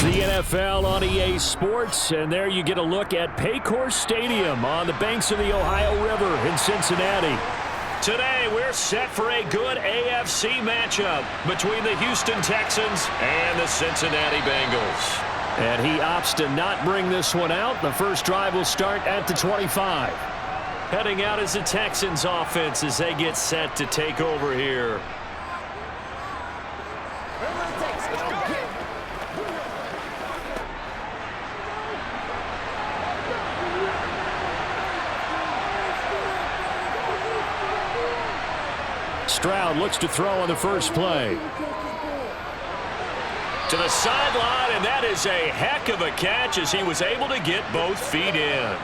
the NFL on EA Sports, and there you get a look at Paycor Stadium on the banks of the Ohio River in Cincinnati. Today, we're set for a good AFC matchup between the Houston Texans and the Cincinnati Bengals. And he opts to not bring this one out. The first drive will start at the 25. Heading out is the Texans offense as they get set to take over here. Stroud looks to throw on the first play. To the sideline, and that is a heck of a catch as he was able to get both feet in.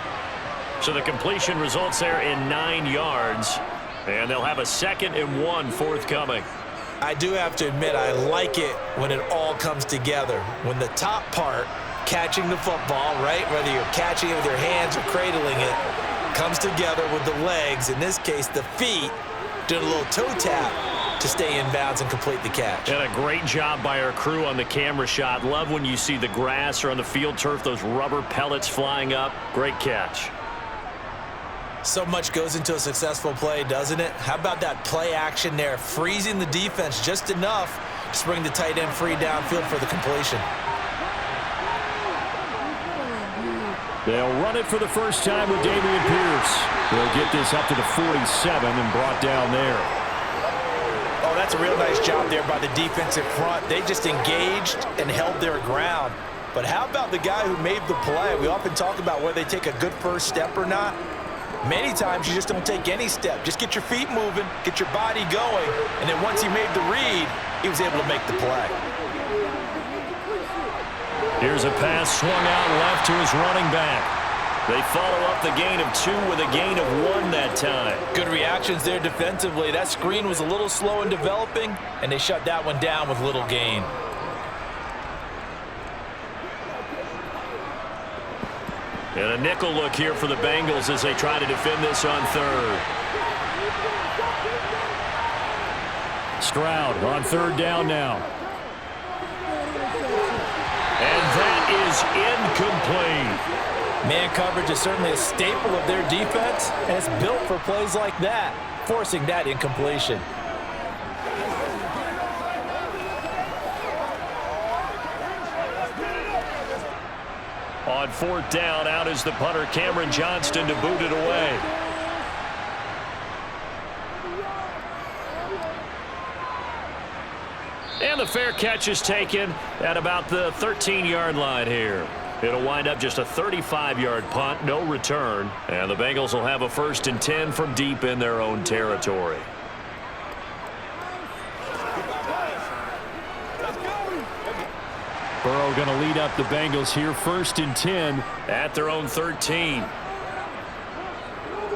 So the completion results there in 9 yards, and they'll have a 2nd and 1 forthcoming. I do have to admit, I like it when it all comes together. When the top part, catching the football, right, whether you're catching it with your hands or cradling it, comes together with the legs, in this case the feet, doing a little toe tap to stay in bounds and complete the catch. And a great job by our crew on the camera shot. Love when you see the grass or on the field turf, those rubber pellets flying up. Great catch. So much goes into a successful play, doesn't it? How about that play action there, freezing the defense just enough to bring the tight end free downfield for the completion. They'll run it for the first time with Dameon Pierce. They'll get this up to the 47 and brought down there. Oh, that's a real nice job there by the defensive front. They just engaged and held their ground. But how about the guy who made the play? We often talk about whether they take a good first step or not. Many times you just don't take any step. Just get your feet moving, get your body going, and then once he made the read, he was able to make the play. Here's a pass swung out left to his running back. They follow up the gain of 2 with a gain of 1 that time. Good reactions there defensively. That screen was a little slow in developing, and they shut that one down with little gain. And a nickel look here for the Bengals as they try to defend this on 3rd. Stroud on 3rd down now. And that is incomplete. Man coverage is certainly a staple of their defense, and it's built for plays like that, forcing that incompletion. On 4th down, out is the punter, Cameron Johnston, to boot it away. And the fair catch is taken at about the 13-yard line here. It'll wind up just a 35-yard punt, no return. And the Bengals will have a 1st and 10 from deep in their own territory. Burrow going to lead up the Bengals here, 1st and 10 at their own 13.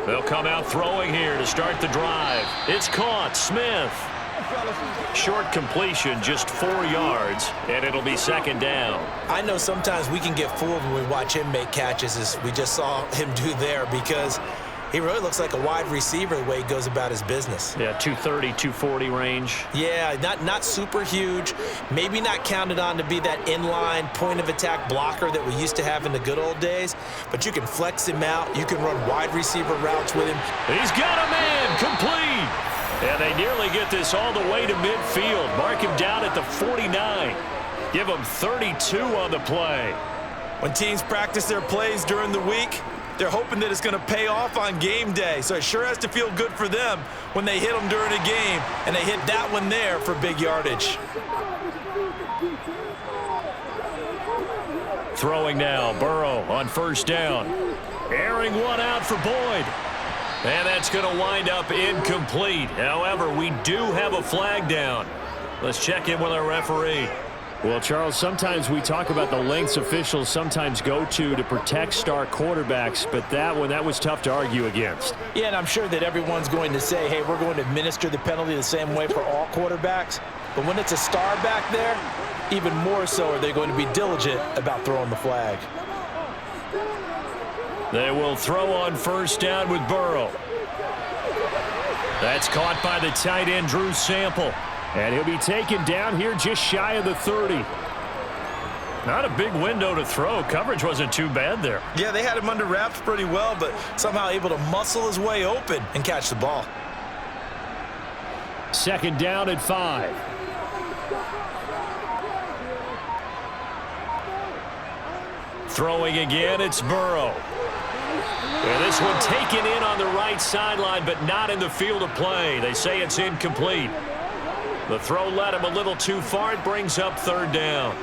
They'll come out throwing here to start the drive. It's caught. Smith. Short completion, just 4 yards, and it'll be 2nd down. I know sometimes we can get fooled when we watch him make catches, as we just saw him do there, because he really looks like a wide receiver the way he goes about his business. Yeah, 230, 240 range. Yeah, not super huge. Maybe not counted on to be that inline point-of-attack blocker that we used to have in the good old days, but you can flex him out. You can run wide receiver routes with him. He's got a man, complete. And they nearly get this all the way to midfield. Mark him down at the 49. Give him 32 on the play. When teams practice their plays during the week, they're hoping that it's going to pay off on game day. So it sure has to feel good for them when they hit them during a game, and they hit that one there for big yardage. Throwing now, Burrow on 1st down. Airing one out for Boyd. And that's going to wind up incomplete. However, we do have a flag down. Let's check in with our referee. Well, Charles, sometimes we talk about the lengths officials sometimes go to protect star quarterbacks, but that was tough to argue against. Yeah, and I'm sure that everyone's going to say, hey, we're going to administer the penalty the same way for all quarterbacks. But when it's a star back there, even more so are they going to be diligent about throwing the flag. They will throw on 1st down with Burrow. That's caught by the tight end, Drew Sample. And he'll be taken down here just shy of the 30. Not a big window to throw. Coverage wasn't too bad there. Yeah, they had him under wraps pretty well, but somehow able to muscle his way open and catch the ball. Second down at 5. Throwing again, it's Burrow. And this one taken in on the right sideline, but not in the field of play. They say it's incomplete. The throw led him a little too far. It brings up third down.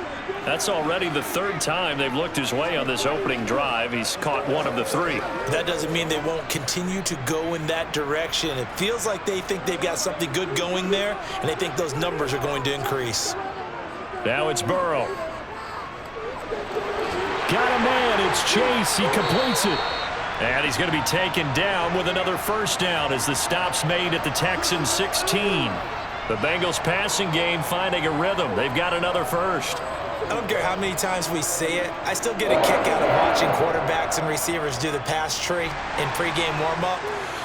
That's already the third time they've looked his way on this opening drive. He's caught one of the 3. That doesn't mean they won't continue to go in that direction. It feels like they think they've got something good going there, and they think those numbers are going to increase. Now it's Burrow. Got a man. It's Chase. He completes it. And he's going to be taken down with another first down as the stop's made at the Texans 16. The Bengals passing game finding a rhythm. They've got another first. I don't care how many times we say it. I still get a kick out of watching quarterbacks and receivers do the pass tree in pregame warm-up.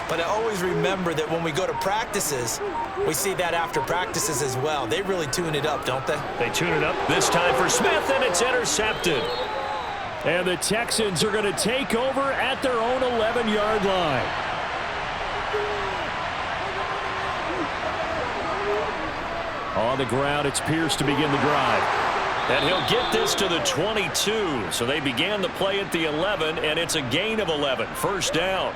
But I always remember that when we go to practices, we see that after practices as well. They really tune it up, don't they? They tune it up this time for Smith, and it's intercepted. And the Texans are going to take over at their own 11-yard line. On the ground, it's Pierce to begin the drive. And he'll get this to the 22. So they began the play at the 11, and it's a gain of 11. First down.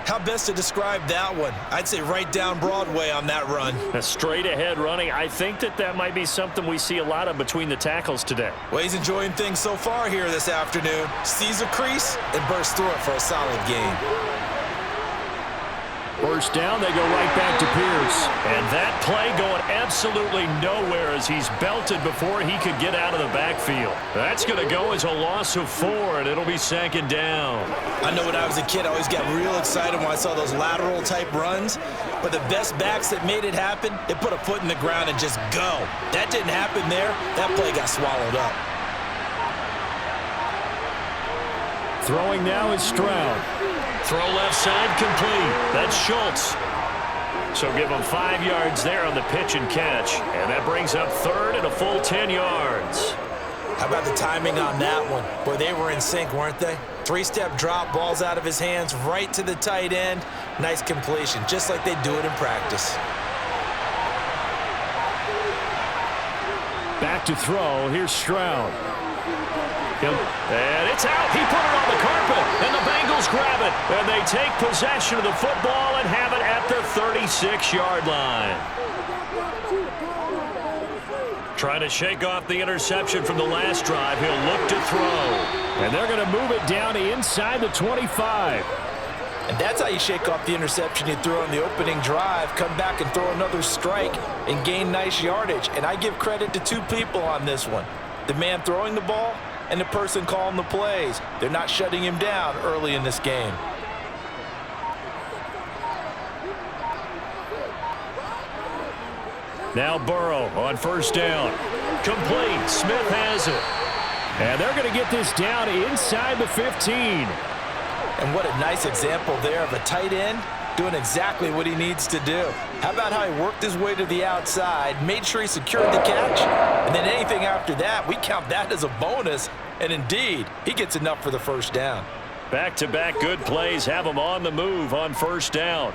How best to describe that one? I'd say right down Broadway on that run. A straight ahead running. I think that might be something we see a lot of between the tackles today. Well, he's enjoying things so far here this afternoon. Sees a crease and bursts through it for a solid gain. First down, they go right back to Pierce. And that play going absolutely nowhere as he's belted before he could get out of the backfield. That's going to go as a loss of 4, and it'll be second down. I know when I was a kid, I always got real excited when I saw those lateral-type runs. But the best backs that made it happen, they put a foot in the ground and just go. That didn't happen there. That play got swallowed up. Throwing now is Stroud. Throw left side complete. That's Schultz. So give him 5 yards there on the pitch and catch. And that brings up third and a full 10 yards. How about the timing on that one? Boy, they were in sync, weren't they? 3-step drop, balls out of his hands, right to the tight end. Nice completion, just like they do it in practice. Back to throw. Here's Stroud. And it's out. He put it on the carpet, and the Bengals grab it. And they take possession of the football and have it at their 36-yard line. Trying to shake off the interception from the last drive. He'll look to throw. And they're going to move it down inside the 25. And that's how you shake off the interception you threw on the opening drive. Come back and throw another strike and gain nice yardage. And I give credit to 2 people on this one. The man throwing the ball and the person calling the plays. They're not shutting him down early in this game. Now Burrow on first down. Complete. Smith has it. And they're going to get this down inside the 15. And what a nice example there of a tight end doing exactly what he needs to do. How about how he worked his way to the outside, made sure he secured the catch, and then anything after that, we count that as a bonus. And indeed, he gets enough for the first down. Back-to-back good plays have him on the move on first down.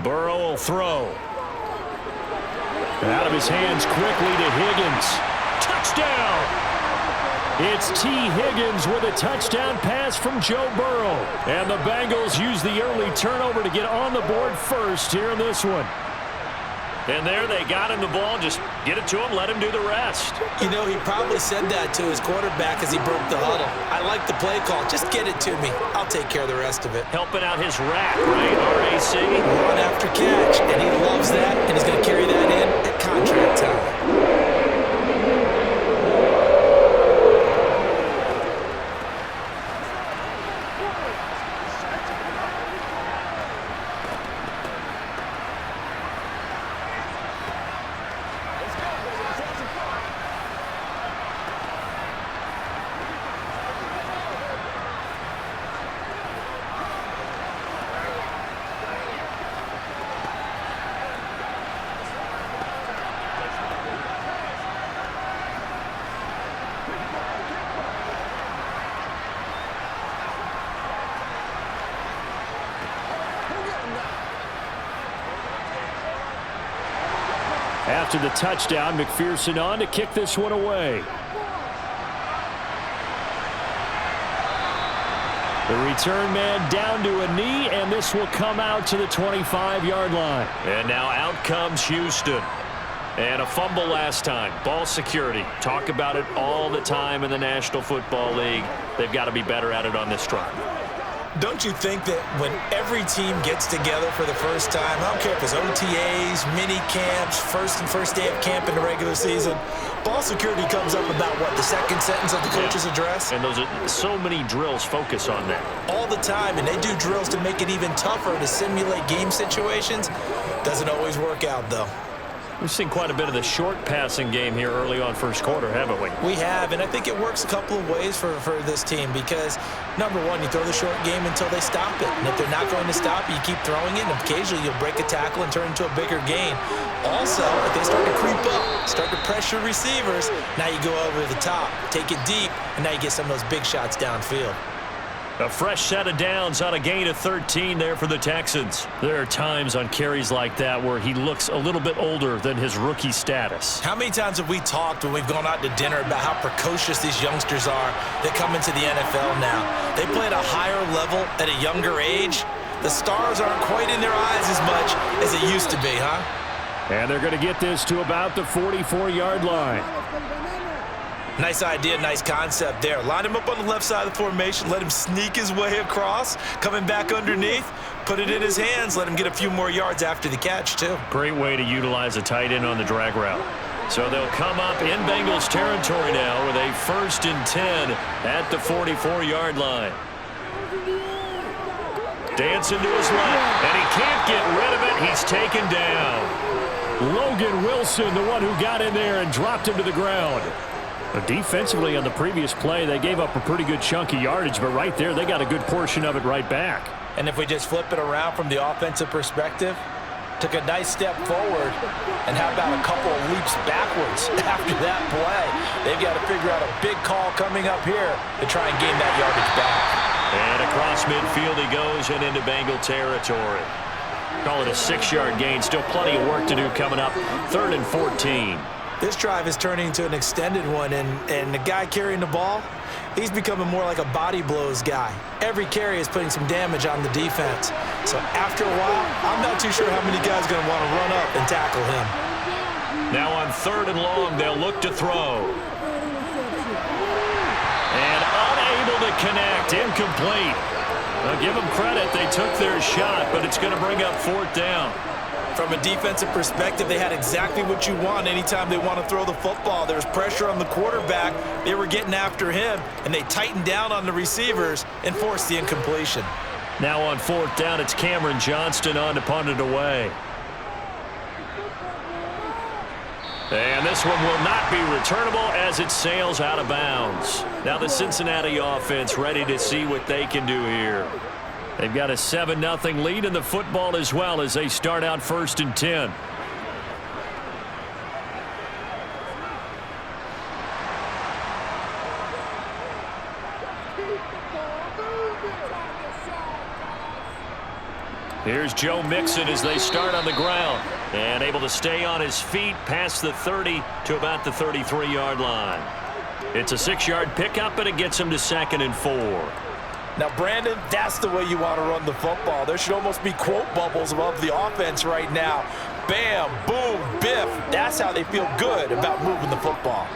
Burrow will throw. Out of his hands quickly to Higgins. Touchdown! It's T. Higgins with a touchdown pass from Joe Burrow. And the Bengals use the early turnover to get on the board first here in this one. And there they got him the ball. Just get it to him, let him do the rest. You know, he probably said that to his quarterback as he broke the huddle. I like the play call. Just get it to me. I'll take care of the rest of it. Helping out his rack, right? RAC. Run after catch, and he loves that, and he's going to carry that in at contract time. After the touchdown, McPherson on to kick this one away. The return man down to a knee, and this will come out to the 25-yard line. And now out comes Houston. And a fumble last time. Ball security. Talk about it all the time in the National Football League. They've got to be better at it on this drive. Don't you think that when every team gets together for the first time, I don't care if it's OTAs, mini camps, first day of camp in the regular season, ball security comes up about, what, the second sentence of the coach's address? And those are so many drills focus on that. All the time, and they do drills to make it even tougher to simulate game situations. Doesn't always work out, though. We've seen quite a bit of the short passing game here early on first quarter, haven't we? We have, and I think it works a couple of ways for this team because, number one, you throw the short game until they stop it. And if they're not going to stop it, you keep throwing it, and occasionally you'll break a tackle and turn it into a bigger gain. Also, if they start to creep up, start to pressure receivers, now you go over the top, take it deep, and now you get some of those big shots downfield. A fresh set of downs on a gain of 13 there for the Texans. There are times on carries like that where he looks a little bit older than his rookie status. How many times have we talked when we've gone out to dinner about how precocious these youngsters are that come into the NFL now? They play at a higher level at a younger age. The stars aren't quite in their eyes as much as it used to be, huh? And they're going to get this to about the 44-yard line. Nice idea, nice concept there. Line him up on the left side of the formation, let him sneak his way across, coming back underneath, put it in his hands, let him get a few more yards after the catch, too. Great way to utilize a tight end on the drag route. So they'll come up in Bengals territory now with a 1st and 10 at the 44-yard line. Dancing to his left, and he can't get rid of it. He's taken down. Logan Wilson, the one who got in there and dropped him to the ground. Defensively on the previous play, they gave up a pretty good chunk of yardage, but right there, they got a good portion of it right back. And if we just flip it around from the offensive perspective, took a nice step forward, and how about a couple of leaps backwards after that play? They've got to figure out a big call coming up here to try and gain that yardage back. And across midfield he goes and into Bengal territory. Call it a 6-yard gain. Still plenty of work to do coming up. 3rd and 14. This drive is turning into an extended one, and the guy carrying the ball, he's becoming more like a body blows guy. Every carry is putting some damage on the defense. So after a while, I'm not too sure how many guys are going to want to run up and tackle him. Now on 3rd and long, they'll look to throw. And unable to connect, incomplete. I'll give them credit, they took their shot, but it's going to bring up 4th down. From a defensive perspective, they had exactly what you want anytime they want to throw the football. There's pressure on the quarterback. They were getting after him, and they tightened down on the receivers and forced the incompletion. Now on 4th down, it's Cameron Johnston on to punt it away. And this one will not be returnable as it sails out of bounds. Now the Cincinnati offense ready to see what they can do here. They've got a 7-0 lead in the football as well as they start out 1st and 10. Here's Joe Mixon as they start on the ground and able to stay on his feet past the 30 to about the 33-yard line. It's a 6-yard pickup, and it gets him to 2nd and 4. Now, Brandon, that's the way you want to run the football. There should almost be quote bubbles above the offense right now. Bam, boom, biff. That's how they feel good about moving the football.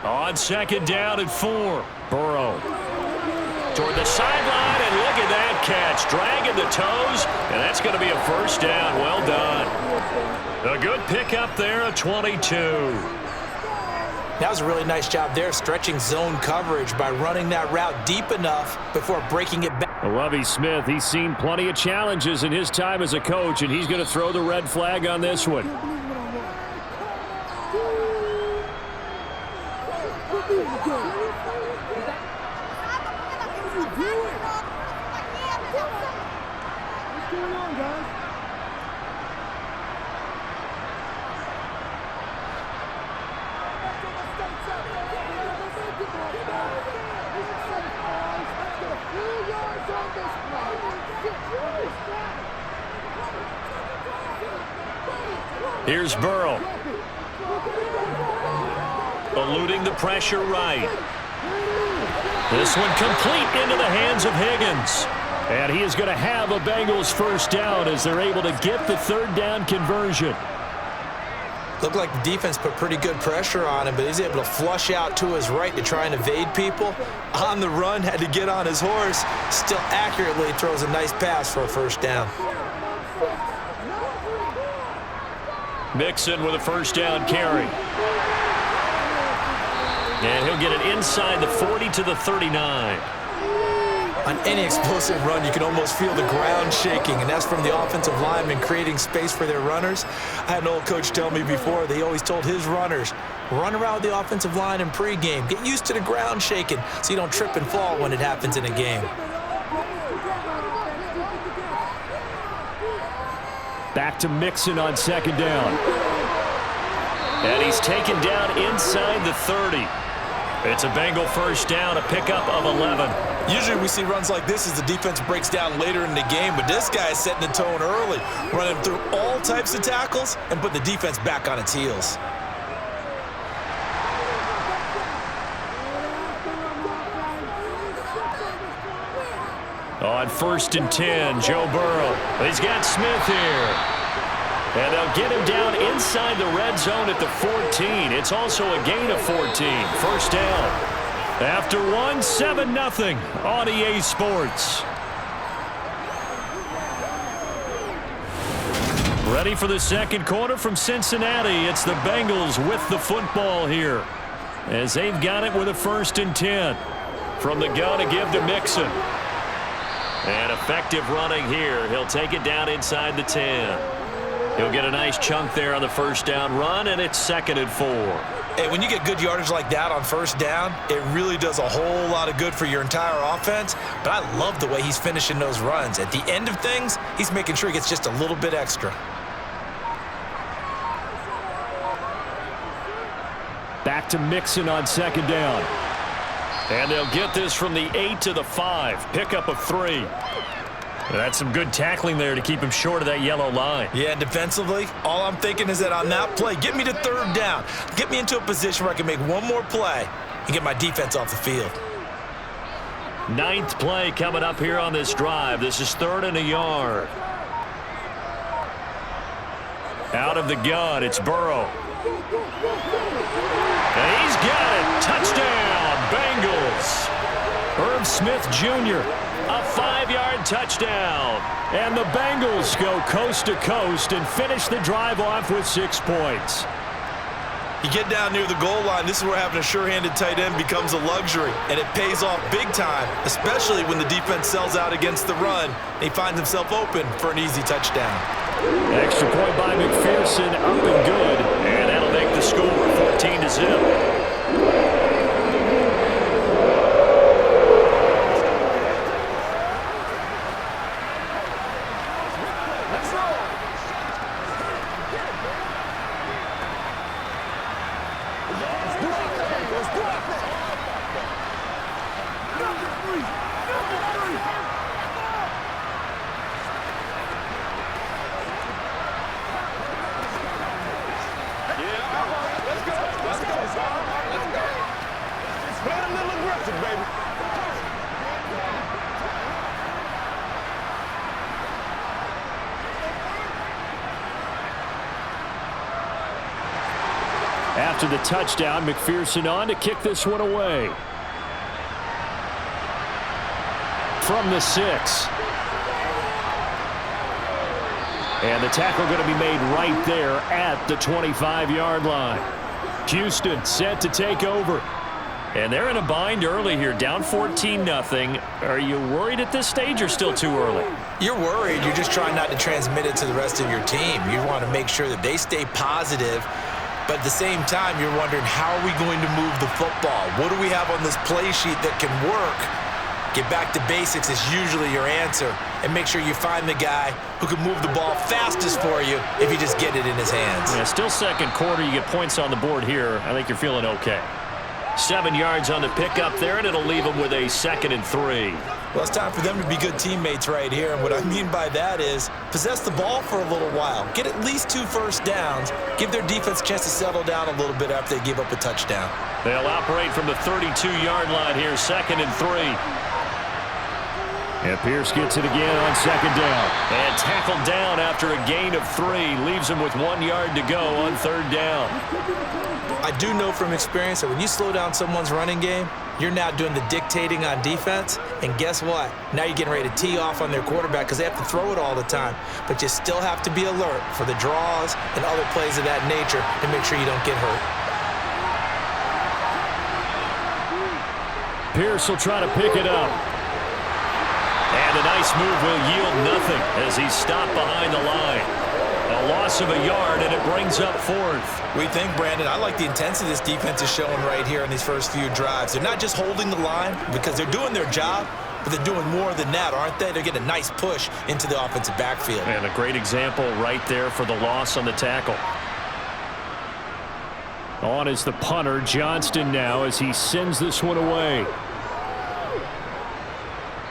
On 2nd down and 4, Burrow toward the sideline, and look at that catch. Dragging the toes, and that's going to be a 1st down. Well done. A good pickup there, a 22. That was a really nice job there, stretching zone coverage by running that route deep enough before breaking it back. Lovie Smith, he's seen plenty of challenges in his time as a coach, and he's going to throw the red flag on this one. Here's Burrow. Eluding the pressure right. This one complete into the hands of Higgins. And he is going to have a Bengals first down as they're able to get the third down conversion. Looked like the defense put pretty good pressure on him, but he's able to flush out to his right to try and evade people. On the run, had to get on his horse. Still accurately throws a nice pass for a first down. Mixon with a first down carry. And he'll get it inside the 40 to the 39. On any explosive run, you can almost feel the ground shaking, and that's from the offensive linemen creating space for their runners. I had an old coach tell me before, they always told his runners, run around with the offensive line in pregame. Get used to the ground shaking so you don't trip and fall when it happens in a game. Back to Mixon on second down. And he's taken down inside the 30. It's a Bengal first down, a pickup of 11. Usually we see runs like this as the defense breaks down later in the game, but this guy is setting the tone early, running through all types of tackles and putting the defense back on its heels. On 1st and 10, Joe Burrow. He's got Smith here. And they'll get him down inside the red zone at the 14. It's also a gain of 14. First down. After 7-0 on EA Sports. Ready for the second quarter from Cincinnati. It's the Bengals with the football here, as they've got it with a 1st and 10. From the gun to give to Mixon. And effective running here. He'll take it down inside the 10. He'll get a nice chunk there on the first down run, and it's 2nd and 4. Hey, when you get good yardage like that on first down, it really does a whole lot of good for your entire offense. But I love the way he's finishing those runs. At the end of things, he's making sure he gets just a little bit extra. Back to Mixon on second down. And they'll get this from the 8 to the 5. Pickup of 3. That's some good tackling there to keep him short of that yellow line. Yeah, defensively, all I'm thinking is that on that play, get me to third down. Get me into a position where I can make one more play and get my defense off the field. 9th play coming up here on this drive. This is 3rd and a yard. Out of the gun, it's Burrow. And he's got it. Touchdown, Bengals. Irv Smith Jr., a 5-yard touchdown. And the Bengals go coast to coast and finish the drive off with 6 points. You get down near the goal line, this is where having a sure-handed tight end becomes a luxury, and it pays off big time, especially when the defense sells out against the run. He finds himself open for an easy touchdown. Extra point by McPherson, up and good, and that'll make the score 14-0. After the touchdown, McPherson on to kick this one away. From the 6. And the tackle going to be made right there at the 25-yard line. Houston set to take over. And they're in a bind early here, down 14-0. Are you worried at this stage or still too early? You're worried. You're just trying not to transmit it to the rest of your team. You want to make sure that they stay positive. But at the same time, you're wondering, how are we going to move the football? What do we have on this play sheet that can work? Get back to basics is usually your answer. And make sure you find the guy who can move the ball fastest for you if you just get it in his hands. Yeah, still second quarter. You get points on the board here. I think you're feeling okay. 7 yards on the pickup there, and it'll leave them with a 2nd and 3. Well, it's time for them to be good teammates right here. And what I mean by that is possess the ball for a little while. Get at least 2 first downs. Give their defense a chance to settle down a little bit after they give up a touchdown. They'll operate from the 32-yard line here, 2nd and 3. And Pierce gets it again on 2nd down. And tackled down after a gain of 3. Leaves him with 1 yard to go on 3rd down. I do know from experience that when you slow down someone's running game, you're now doing the dictating on defense. And guess what? Now you're getting ready to tee off on their quarterback because they have to throw it all the time. But you still have to be alert for the draws and other plays of that nature to make sure you don't get hurt. Pierce will try to pick it up. And a nice move will yield nothing as he's stopped behind the line. A loss of a yard, and it brings up 4th. We think, Brandon, I like the intensity this defense is showing right here in these first few drives. They're not just holding the line because they're doing their job, but they're doing more than that, aren't they? They're getting a nice push into the offensive backfield. And a great example right there for the loss on the tackle. On is the punter, Johnston, now as he sends this one away.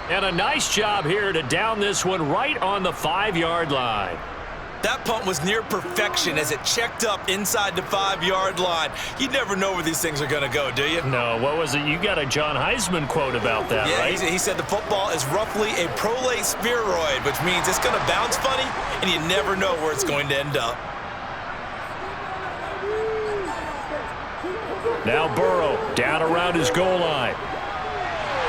And a nice job here to down this one right on the 5-yard line. That punt was near perfection as it checked up inside the 5-yard line. You never know where these things are going to go, do you? No, what was it? You got a John Heisman quote about that, right? Yeah, he said the football is roughly a prolate spheroid, which means it's going to bounce funny, and you never know where it's going to end up. Now Burrow down around his goal line.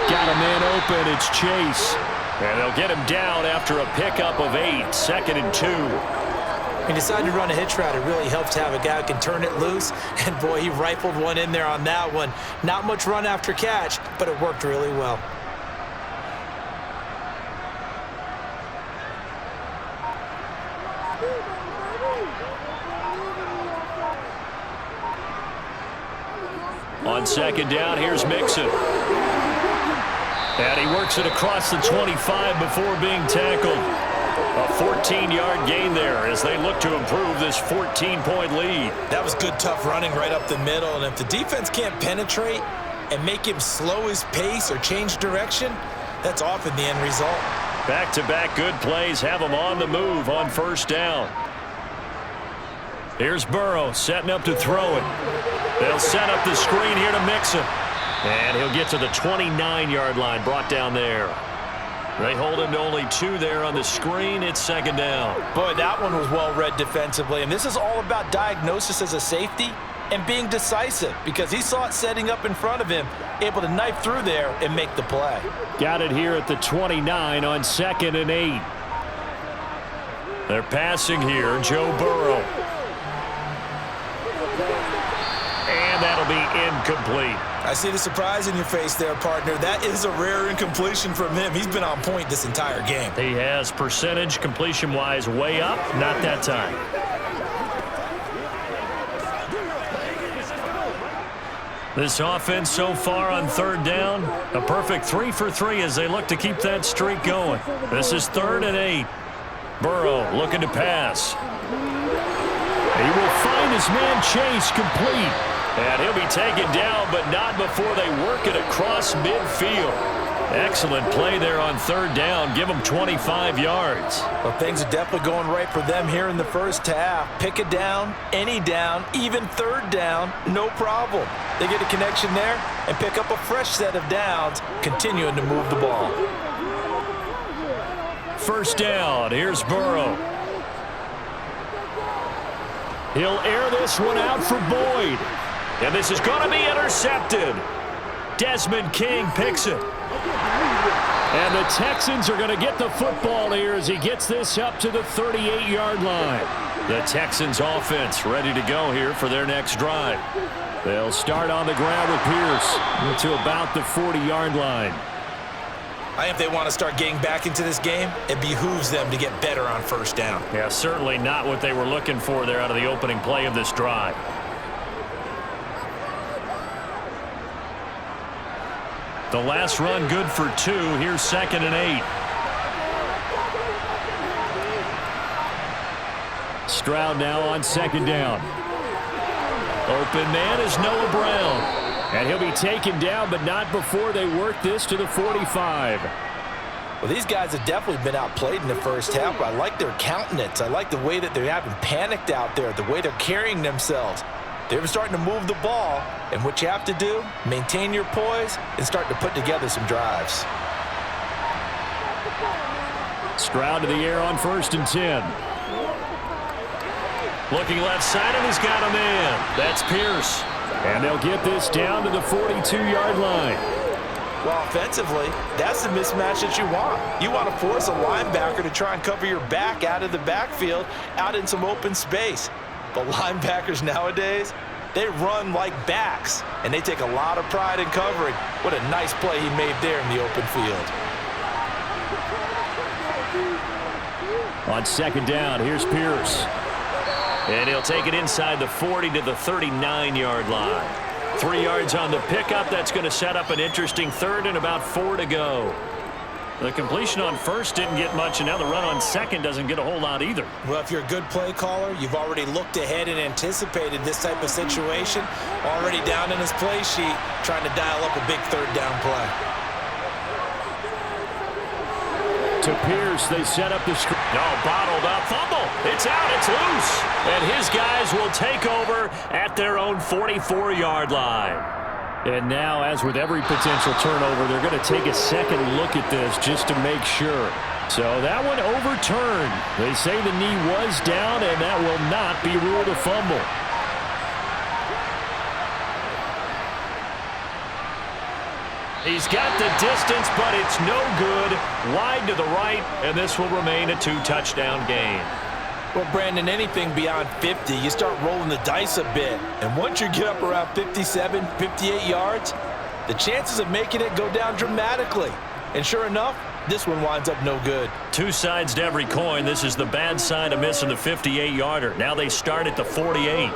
Got a man open. It's Chase. And they'll get him down after a pickup of 8, 2nd and 2. He decided to run a hitch route. It really helps to have a guy who can turn it loose. And, boy, he rifled one in there on that one. Not much run after catch, but it worked really well. On 2nd down, here's Mixon. And he works it across the 25 before being tackled. A 14-yard gain there as they look to improve this 14-point lead. That was good, tough running right up the middle. And if the defense can't penetrate and make him slow his pace or change direction, that's often the end result. Back-to-back good plays have him on the move on 1st down. Here's Burrow setting up to throw it. They'll set up the screen here to Mixon. And he'll get to the 29-yard line, brought down there. They hold him to only 2 there on the screen. It's 2nd down. Boy, that one was well read defensively. And this is all about diagnosis as a safety and being decisive because he saw it setting up in front of him, able to knife through there and make the play. Got it here at the 29 on 2nd and 8. They're passing here, Joe Burrow. And that'll be incomplete. I see the surprise in your face there, partner. That is a rare incompletion from him. He's been on point this entire game. He has percentage completion-wise way up. Not that time. This offense so far on 3rd down, a perfect 3 for 3 as they look to keep that streak going. This is 3rd and 8. Burrow looking to pass. He will find his man Chase complete. And he'll be taken down, but not before they work it across midfield. Excellent play there on 3rd down. Give them 25 yards. Well, things are definitely going right for them here in the first half. Pick a down, any down, even 3rd down, no problem. They get a connection there and pick up a fresh set of downs, continuing to move the ball. 1st down. Here's Burrow. He'll air this one out for Boyd. And this is going to be intercepted. Desmond King picks it. And the Texans are going to get the football here as he gets this up to the 38-yard line. The Texans offense ready to go here for their next drive. They'll start on the ground with Pierce to about the 40-yard line. I think if they want to start getting back into this game, it behooves them to get better on 1st down. Yeah, certainly not what they were looking for there out of the opening play of this drive. The last run good for 2. Here's 2nd and 8. Stroud now on 2nd down. Open man is Noah Brown. And he'll be taken down, but not before they work this to the 45. Well, these guys have definitely been outplayed in the first half, but I like their countenance. I like the way that they haven't panicked out there, the way they're carrying themselves. They're starting to move the ball, and what you have to do, maintain your poise and start to put together some drives. Stroud to the air on 1st and 10. Looking left side, and he's got a man. That's Pierce. And they'll get this down to the 42-yard line. Well, offensively, that's the mismatch that you want. You want to force a linebacker to try and cover your back out of the backfield, out in some open space. But linebackers nowadays, they run like backs, and they take a lot of pride in covering. What a nice play he made there in the open field. On 2nd down, here's Pierce. And he'll take it inside the 40 to the 39-yard line. 3 yards on the pickup. That's going to set up an interesting 3rd and about 4 to go. The completion on 1st didn't get much, and now the run on 2nd doesn't get a whole lot either. Well, if you're a good play caller, you've already looked ahead and anticipated this type of situation. Already down in his play sheet, trying to dial up a big 3rd down play. To Pierce, they set up the screen. No, bottled up, fumble. It's out, it's loose. And his guys will take over at their own 44-yard line. And now, as with every potential turnover, they're going to take a second look at this just to make sure. So that one overturned. They say the knee was down, and that will not be ruled a fumble. He's got the distance, but it's no good. Wide to the right, and this will remain a 2-touchdown game. Well, Brandon, anything beyond 50, you start rolling the dice a bit. And once you get up around 57, 58 yards, the chances of making it go down dramatically. And sure enough, this one winds up no good. 2 sides to every coin. This is the bad side of missing the 58-yarder. Now they start at the 48.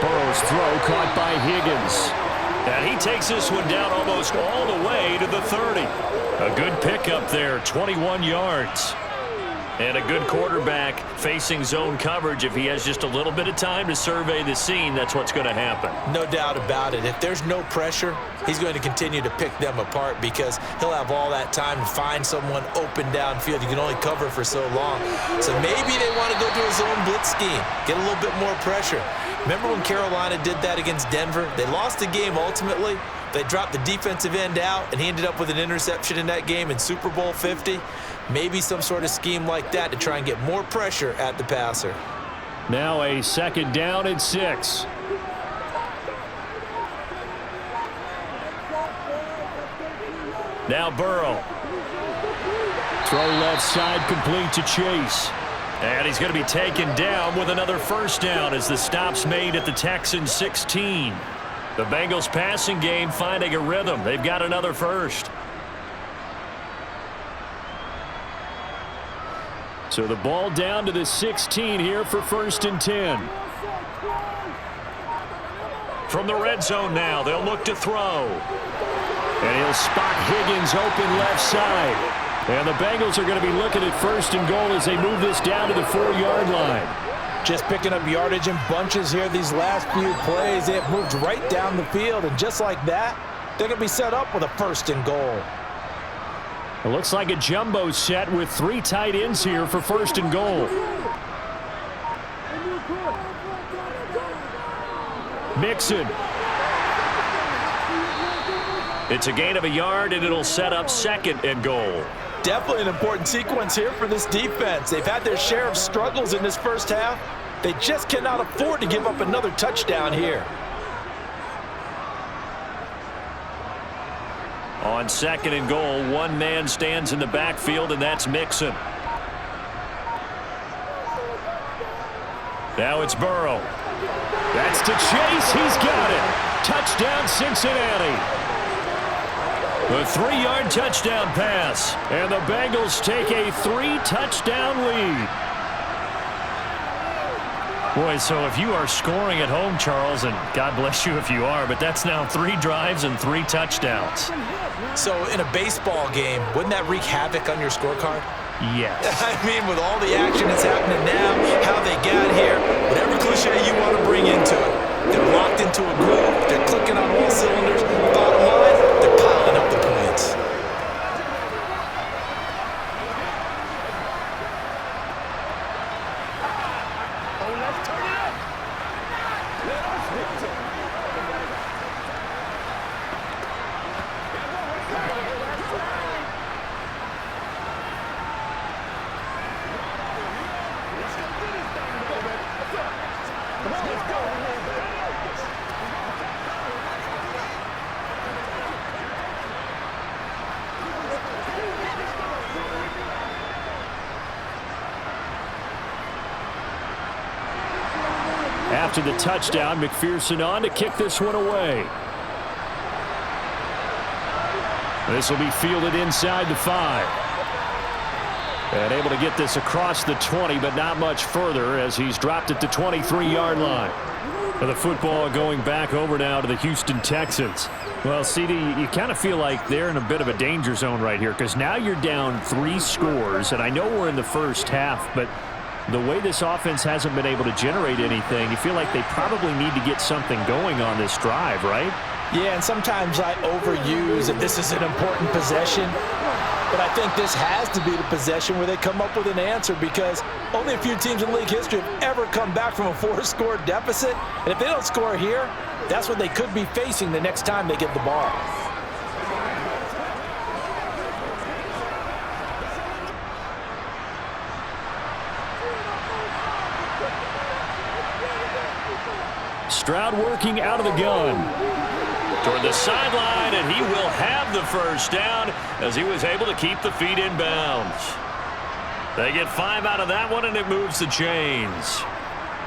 Burrow's throw caught by Higgins. And he takes this one down almost all the way to the 30. A good pickup there, 21 yards. And a good quarterback facing zone coverage. If he has just a little bit of time to survey the scene, that's what's going to happen. No doubt about it. If there's no pressure, he's going to continue to pick them apart because he'll have all that time to find someone open downfield. You can only cover for so long. So maybe they want to go to a zone blitz scheme, get a little bit more pressure. Remember when Carolina did that against Denver? They lost the game ultimately. They dropped the defensive end out, and he ended up with an interception in that game in Super Bowl 50. Maybe some sort of scheme like that to try and get more pressure at the passer. Now a 2nd down and 6. Now Burrow. Throw left side complete to Chase. And he's going to be taken down with another 1st down as the stop's made at the Texans 16. The Bengals passing game finding a rhythm. They've got another 1st. So the ball down to the 16 here for 1st and 10. From the red zone now, they'll look to throw. And he'll spot Higgins open left side. And the Bengals are going to be looking at 1st and goal as they move this down to the 4-yard line. Just picking up yardage in bunches here these last few plays. They have moved right down the field, and just like that, they're going to be set up with a 1st and goal. It looks like a jumbo set with 3 tight ends here for 1st and goal. Mixon. It's a gain of a yard, and it'll set up 2nd and goal. Definitely an important sequence here for this defense. They've had their share of struggles in this first half. They just cannot afford to give up another touchdown here. On 2nd and goal, 1 man stands in the backfield, and that's Mixon. Now it's Burrow. That's to Chase. He's got it. Touchdown, Cincinnati. The 3-yard touchdown pass. And the Bengals take a 3-touchdown lead. Boy, so if you are scoring at home, Charles, and God bless you if you are, but that's now 3 drives and 3 touchdowns. So in a baseball game, wouldn't that wreak havoc on your scorecard? Yes. I mean, with all the action that's happening now, how they got here, whatever cliche you want to bring into it, they're locked into a groove, they're clicking on all cylinders. Bottom line, they're piling up the points. After the touchdown, McPherson on to kick this one away. This will be fielded inside the 5. And able to get this across the 20, but not much further as he's dropped it to 23-yard line. For the football going back over now to the Houston Texans. Well, CD, you kind of feel like they're in a bit of a danger zone right here because now you're down 3 scores, and I know we're in the first half, but the way this offense hasn't been able to generate anything, you feel like they probably need to get something going on this drive, right? Yeah, and sometimes I overuse if this is an important possession. But I think this has to be the possession where they come up with an answer because only a few teams in league history have ever come back from a 4-score deficit. And if they don't score here, that's what they could be facing the next time they get the ball. Stroud working out of the gun. Toward the sideline, and he will have the first down as he was able to keep the feet in bounds. They get 5 out of that one, and it moves the chains.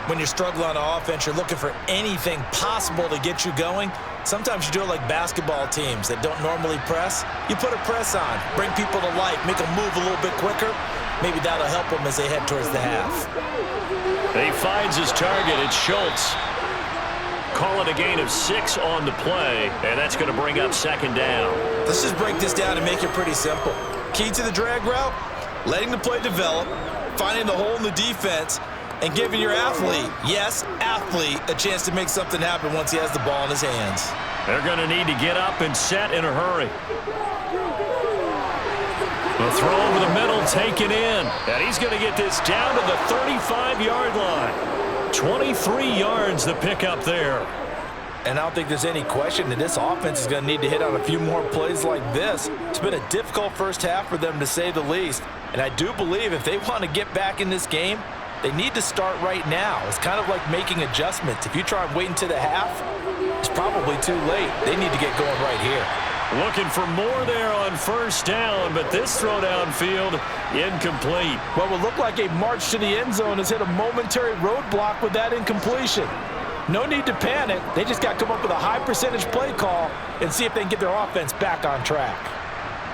When you're struggling on offense, you're looking for anything possible to get you going. Sometimes you do it like basketball teams that don't normally press. You put a press on, bring people to life, make them move a little bit quicker. Maybe that'll help them as they head towards the half. He finds his target. It's Schultz. Call it a gain of 6 on the play, and that's going to bring up second down. Let's just break this down and make it pretty simple. Key to the drag route, letting the play develop, finding the hole in the defense, and giving your athlete, yes, athlete, a chance to make something happen once he has the ball in his hands. They're going to need to get up and set in a hurry. The throw over the middle taken in, and he's going to get this down to the 35-yard line. 23 yards the pickup there. And I don't think there's any question that this offense is going to need to hit on a few more plays like this. It's been a difficult first half for them, to say the least. And I do believe if they want to get back in this game, they need to start right now. It's kind of like making adjustments. If you try and wait until the half, it's probably too late. They need to get going right here. Looking for more there on first down, but this throw downfield incomplete. What would look like a march to the end zone has hit a momentary roadblock with that incompletion. No need to panic. They just got to come up with a high percentage play call and see if they can get their offense back on track.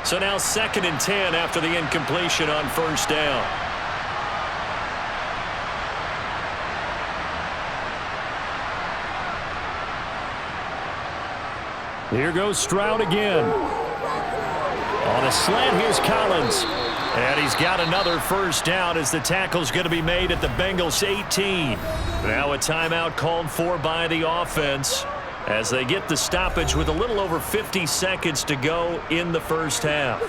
So now 2nd and 10 after the incompletion on first down. Here goes Stroud again. On a slant, here's Collins. And he's got another first down as the tackle's going to be made at the Bengals 18. Now a timeout called for by the offense as they get the stoppage with a little over 50 seconds to go in the first half.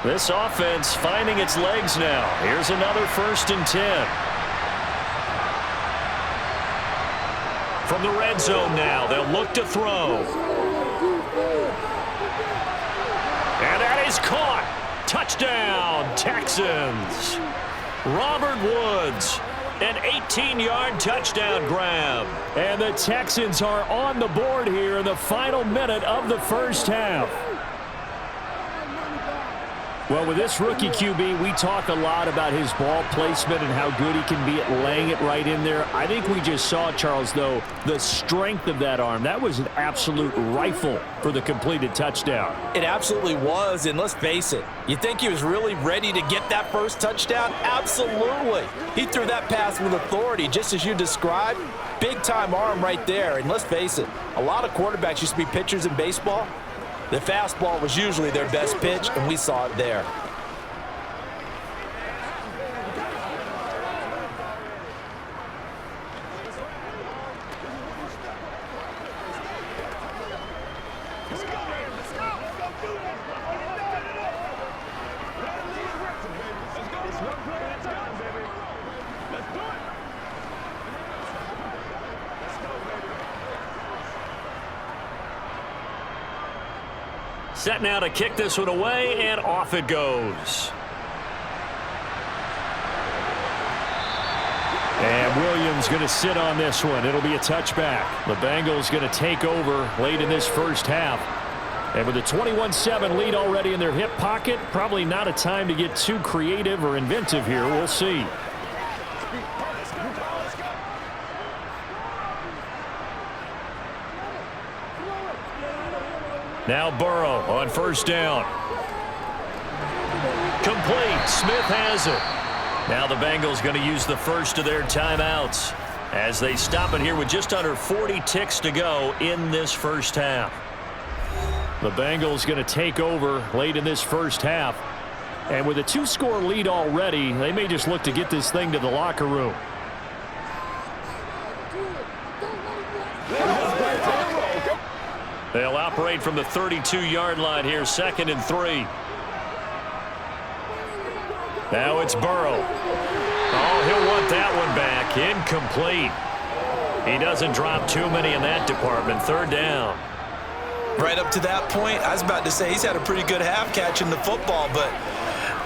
This offense finding its legs now. Here's another 1st and 10. From the red zone now, they'll look to throw. And that is caught. Touchdown, Texans. Robert Woods, an 18-yard touchdown grab. And the Texans are on the board here in the final minute of the first half. Well, with this rookie QB, we talk a lot about his ball placement and how good he can be at laying it right in there. I think we just saw, Charles, though, the strength of that arm. That was an absolute rifle for the completed touchdown. It absolutely was, and let's face it, you think he was really ready to get that first touchdown? Absolutely. He threw that pass with authority, just as you described. Big-time arm right there, and let's face it, a lot of quarterbacks used to be pitchers in baseball. The fastball was usually their best pitch, and we saw it there. Set now to kick this one away, and off it goes. And Williams going to sit on this one. It'll be a touchback. The Bengals going to take over late in this first half. And with a 21-7 lead already in their hip pocket, probably not a time to get too creative or inventive here. We'll see. Now Burrow on first down. Complete. Smith has it. Now the Bengals going to use the first of their timeouts as they stop it here with just under 40 ticks to go in this first half. The Bengals going to take over late in this first half. And with a 2-score lead already, they may just look to get this thing to the locker room. They'll operate from the 32-yard line here, 2nd and 3. Now it's Burrow. Oh, he'll want that one back. Incomplete. He doesn't drop too many in that department. 3rd down. Right up to that point, I was about to say he's had a pretty good half catching the football, but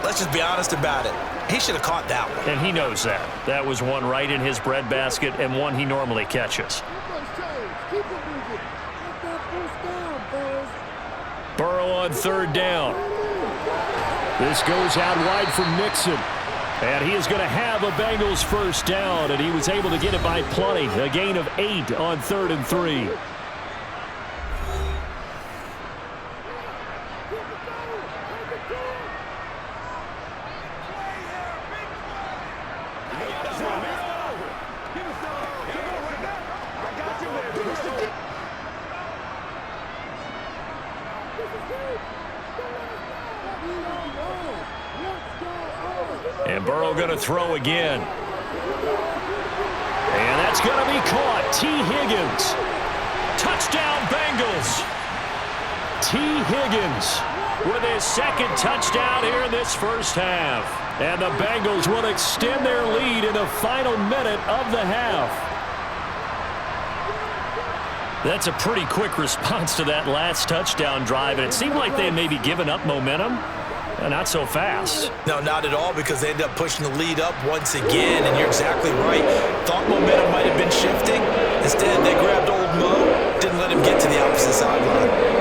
let's just be honest about it. He should have caught that one. And he knows that. That was one right in his breadbasket and one he normally catches. Burrow on 3rd down. This goes out wide from Nixon. And he is going to have a Bengals first down, and he was able to get it by plenty. A gain of 8 on 3rd and 3. And Burrow going to throw again. And that's going to be caught. T. Higgins. Touchdown, Bengals. T. Higgins with his 2nd touchdown here in this first half. And the Bengals will extend their lead in the final minute of the half. That's a pretty quick response to that last touchdown drive, and it seemed like they had maybe given up momentum. Not so fast. No, not at all, because they ended up pushing the lead up once again, and you're exactly right. Thought momentum might have been shifting. Instead, they grabbed old Mo, didn't let him get to the opposite sideline.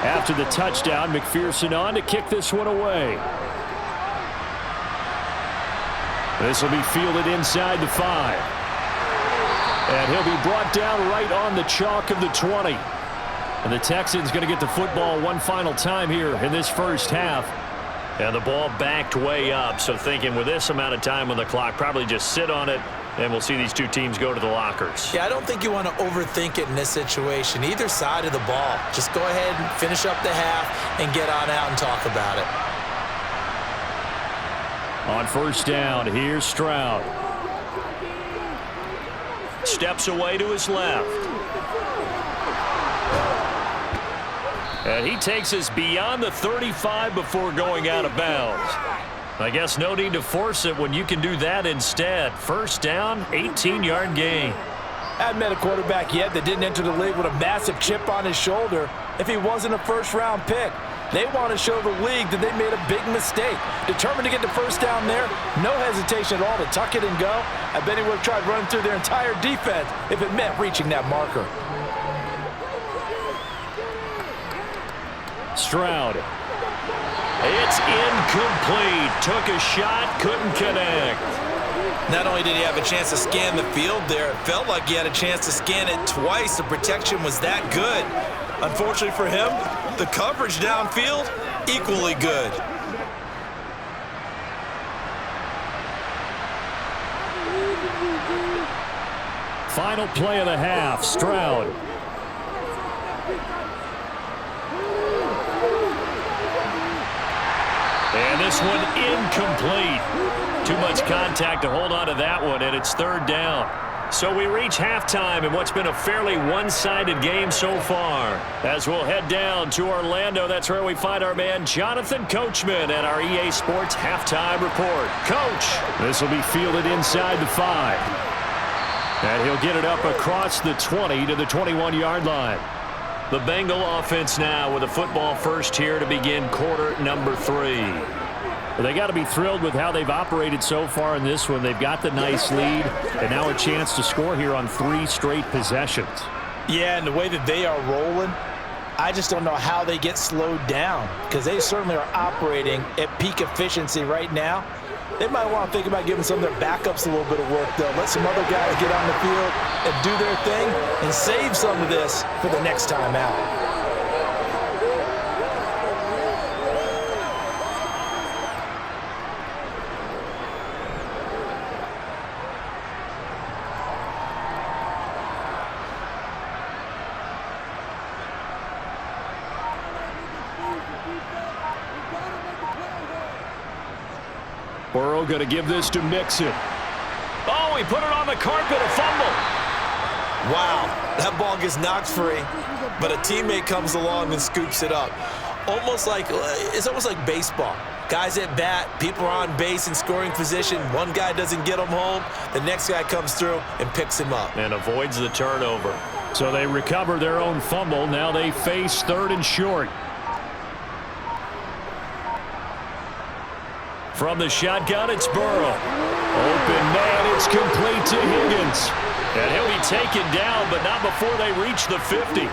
After the touchdown, McPherson on to kick this one away. This will be fielded inside the 5. And he'll be brought down right on the chalk of the 20. And the Texans going to get the football one final time here in this first half. And the ball backed way up, so thinking with this amount of time on the clock, probably just sit on it, and we'll see these two teams go to the lockers. Yeah, I don't think you want to overthink it in this situation. Either side of the ball. Just go ahead and finish up the half and get on out and talk about it. On first down, here's Stroud. Steps away to his left. And he takes us beyond the 35 before going out of bounds. I guess no need to force it when you can do that instead. First down, 18-yard gain. I hadn't met a quarterback yet that didn't enter the league with a massive chip on his shoulder if he wasn't a first-round pick. They want to show the league that they made a big mistake. Determined to get the first down there, no hesitation at all to tuck it and go. I bet he would have tried running through their entire defense if it meant reaching that marker. Stroud. It's incomplete. Took a shot, couldn't connect. Not only did he have a chance to scan the field there, it felt like he had a chance to scan it twice. The protection was that good. Unfortunately for him, the coverage downfield, equally good. Final play of the half, Stroud. And this one incomplete. Too much contact to hold on to that one, and it's third down. So we reach halftime in what's been a fairly one-sided game so far. As we'll head down to Orlando, that's where we find our man Jonathan Coachman at our EA Sports Halftime Report. Coach, this will be fielded inside the 5. And he'll get it up across the 20 to the 21-yard line. The Bengal offense now with a football first here to begin quarter number 3. Well, they got to be thrilled with how they've operated so far in this one. They've got the nice lead, and now a chance to score here on 3 straight possessions. Yeah, and the way that they are rolling, I just don't know how they get slowed down, because they certainly are operating at peak efficiency right now. They might want to think about giving some of their backups a little bit of work, though. Let some other guys get on the field and do their thing and save some of this for the next time out. Burrow going to give this to Mixon. Oh, he put it on the carpet, a fumble. Wow, that ball gets knocked free, but a teammate comes along and scoops it up. It's almost like baseball. Guys at bat, people are on base in scoring position. One guy doesn't get him home, the next guy comes through and picks him up. And avoids the turnover. So they recover their own fumble. Now they face third and short. From the shotgun, it's Burrow. Open man, it's complete to Higgins. And he'll be taken down, but not before they reach the 50.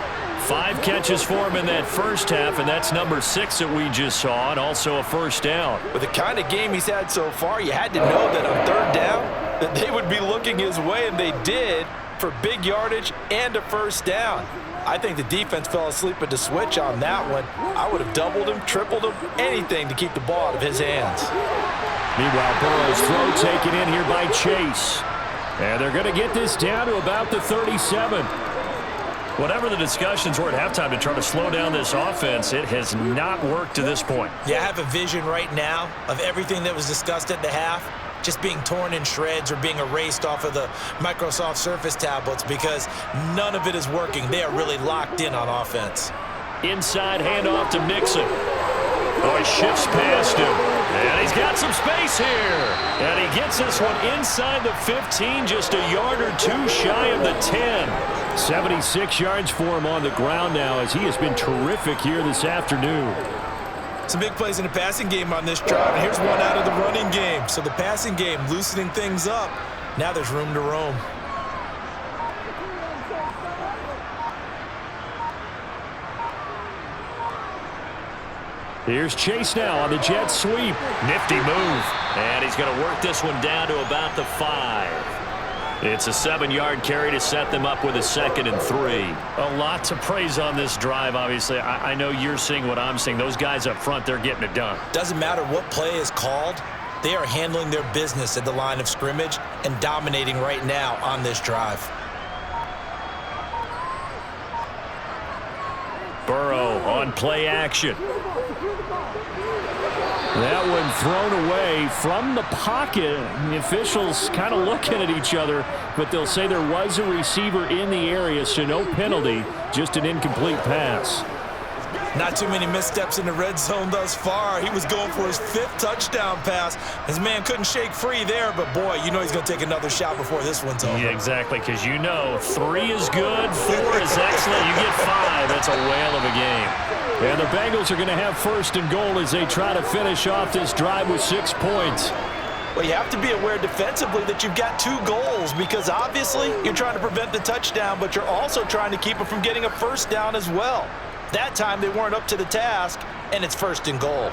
5 catches for him in that first half, and that's number 6 that we just saw, and also a first down. With the kind of game he's had so far, you had to know that on third down, that they would be looking his way, and they did, for big yardage and a first down. I think the defense fell asleep at the switch on that one. I would have doubled him, tripled him, anything to keep the ball out of his hands. Meanwhile, Burrow's throw taken in here by Chase. And they're going to get this down to about the 37. Whatever the discussions were at halftime to try to slow down this offense, it has not worked to this point. Yeah, I have a vision right now of everything that was discussed at the half just being torn in shreds or being erased off of the Microsoft Surface tablets because none of it is working. They are really locked in on offense. Inside handoff to Mixon. Oh, he shifts past him. And he's got some space here. And he gets this one inside the 15, just a yard or 2 shy of the 10. 76 yards for him on the ground now as he has been terrific here this afternoon. Some big plays in the passing game on this drive, and here's one out of the running game. So the passing game loosening things up. Now there's room to roam. Here's Chase now on the jet sweep. Nifty move. And he's going to work this one down to about the 5. It's a 7-yard carry to set them up with a 2nd and 3. A lot to praise on this drive, obviously. I know you're seeing what I'm seeing. Those guys up front, they're getting it done. Doesn't matter what play is called. They are handling their business at the line of scrimmage and dominating right now on this drive. Burrow on play action. That one thrown away from the pocket. The officials kind of looking at each other, but they'll say there was a receiver in the area, so no penalty, just an incomplete pass. Not too many missteps in the red zone thus far. He was going for his 5th touchdown pass. His man couldn't shake free there, but boy, you know he's going to take another shot before this one's over. Yeah, exactly, because you know 3 is good, 4 is excellent. You get 5, that's a whale of a game. And the Bengals are going to have 1st and goal as they try to finish off this drive with 6 points. Well, you have to be aware defensively that you've got 2 goals because obviously you're trying to prevent the touchdown, but you're also trying to keep it from getting a 1st down as well. That time they weren't up to the task, and it's 1st and goal.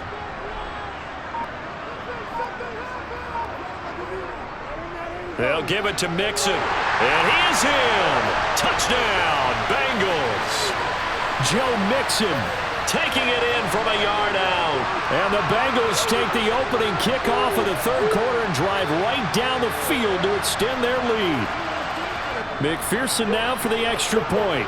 They'll give it to Mixon, and he is in. Touchdown, Bengals. Joe Mixon taking it in from a yard out. And the Bengals take the opening kickoff of the 3rd quarter and drive right down the field to extend their lead. McPherson now for the extra point.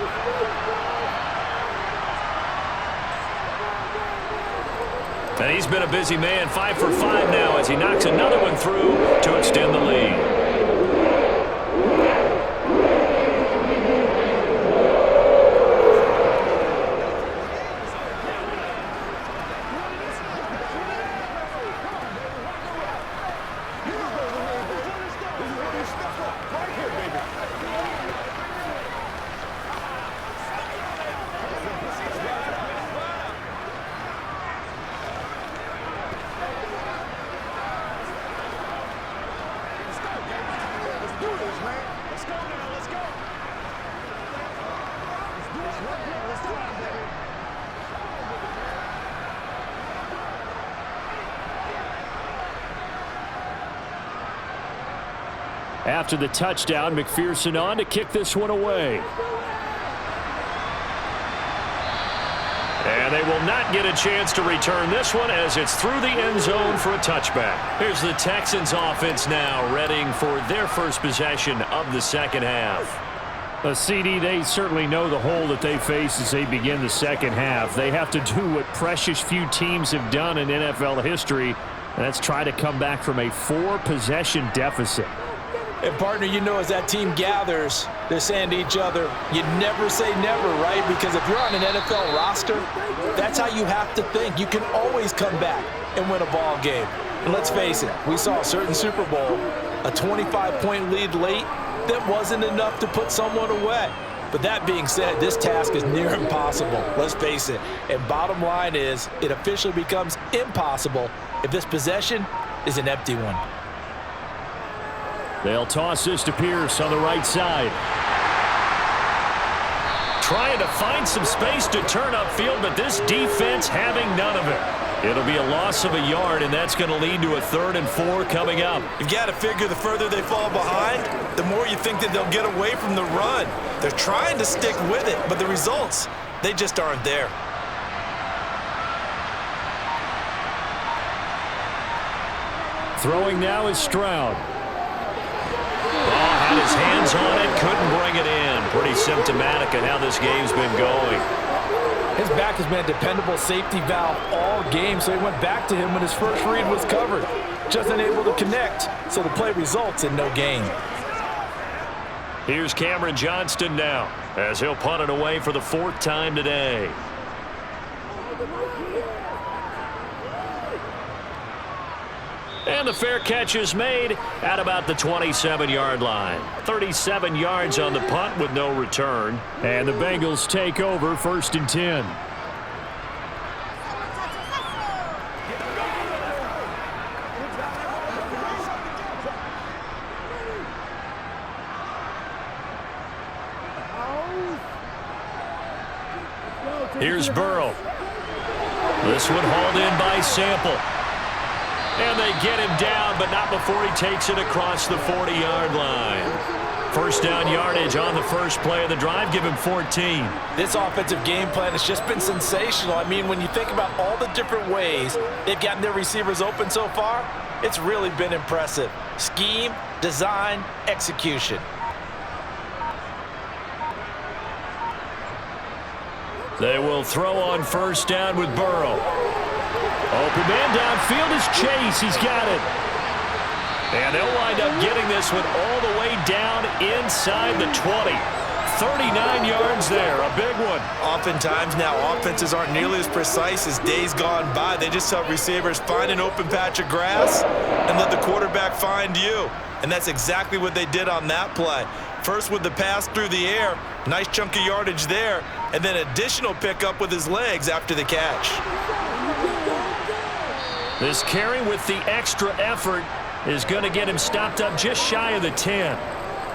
And he's been a busy man, 5 for 5 now as he knocks another one through to extend the lead. After the touchdown, McPherson on to kick this one away. And they will not get a chance to return this one as it's through the end zone for a touchback. Here's the Texans offense now, readying for their first possession of the 2nd half. A CD, they certainly know the hole that they face as they begin the 2nd half. They have to do what precious few teams have done in NFL history, and that's try to come back from a 4-possession deficit. And, partner, you know as that team gathers, they're saying to each other, you never say never, right? Because if you're on an NFL roster, that's how you have to think. You can always come back and win a ball game. And let's face it, we saw a certain Super Bowl, a 25-point lead late that wasn't enough to put someone away. But that being said, this task is near impossible. Let's face it. And bottom line is, it officially becomes impossible if this possession is an empty one. They'll toss this to Pierce on the right side. Trying to find some space to turn upfield, but this defense having none of it. It'll be a loss of a yard, and that's going to lead to a 3rd and 4 coming up. You've got to figure the further they fall behind, the more you think that they'll get away from the run. They're trying to stick with it, but the results, they just aren't there. Throwing now is Stroud. Had his hands on it, couldn't bring it in. Pretty symptomatic of how this game's been going. His back has been a dependable safety valve all game, so he went back to him when his first read was covered. Just unable to connect, so the play results in no gain. Here's Cameron Johnston now, as he'll punt it away for the 4th time today. And the fair catch is made at about the 27-yard line. 37 yards on the punt with no return. And the Bengals take over 1st and 10. Here's Burrow. This one hauled in by Sample. And they get him down, but not before he takes it across the 40-yard line. 1st down yardage on the first play of the drive. Give him 14. This offensive game plan has just been sensational. I mean, when you think about all the different ways they've gotten their receivers open so far, it's really been impressive. Scheme, design, execution. They will throw on 1st down with Burrow. Open man downfield is Chase. He's got it. And they'll wind up getting this one all the way down inside the 20. 39 yards there, a big one. Oftentimes now, offenses aren't nearly as precise as days gone by. They just help receivers find an open patch of grass and let the quarterback find you. And that's exactly what they did on that play. First with the pass through the air, nice chunk of yardage there, and then additional pickup with his legs after the catch. This carry with the extra effort is going to get him stopped up just shy of the 10.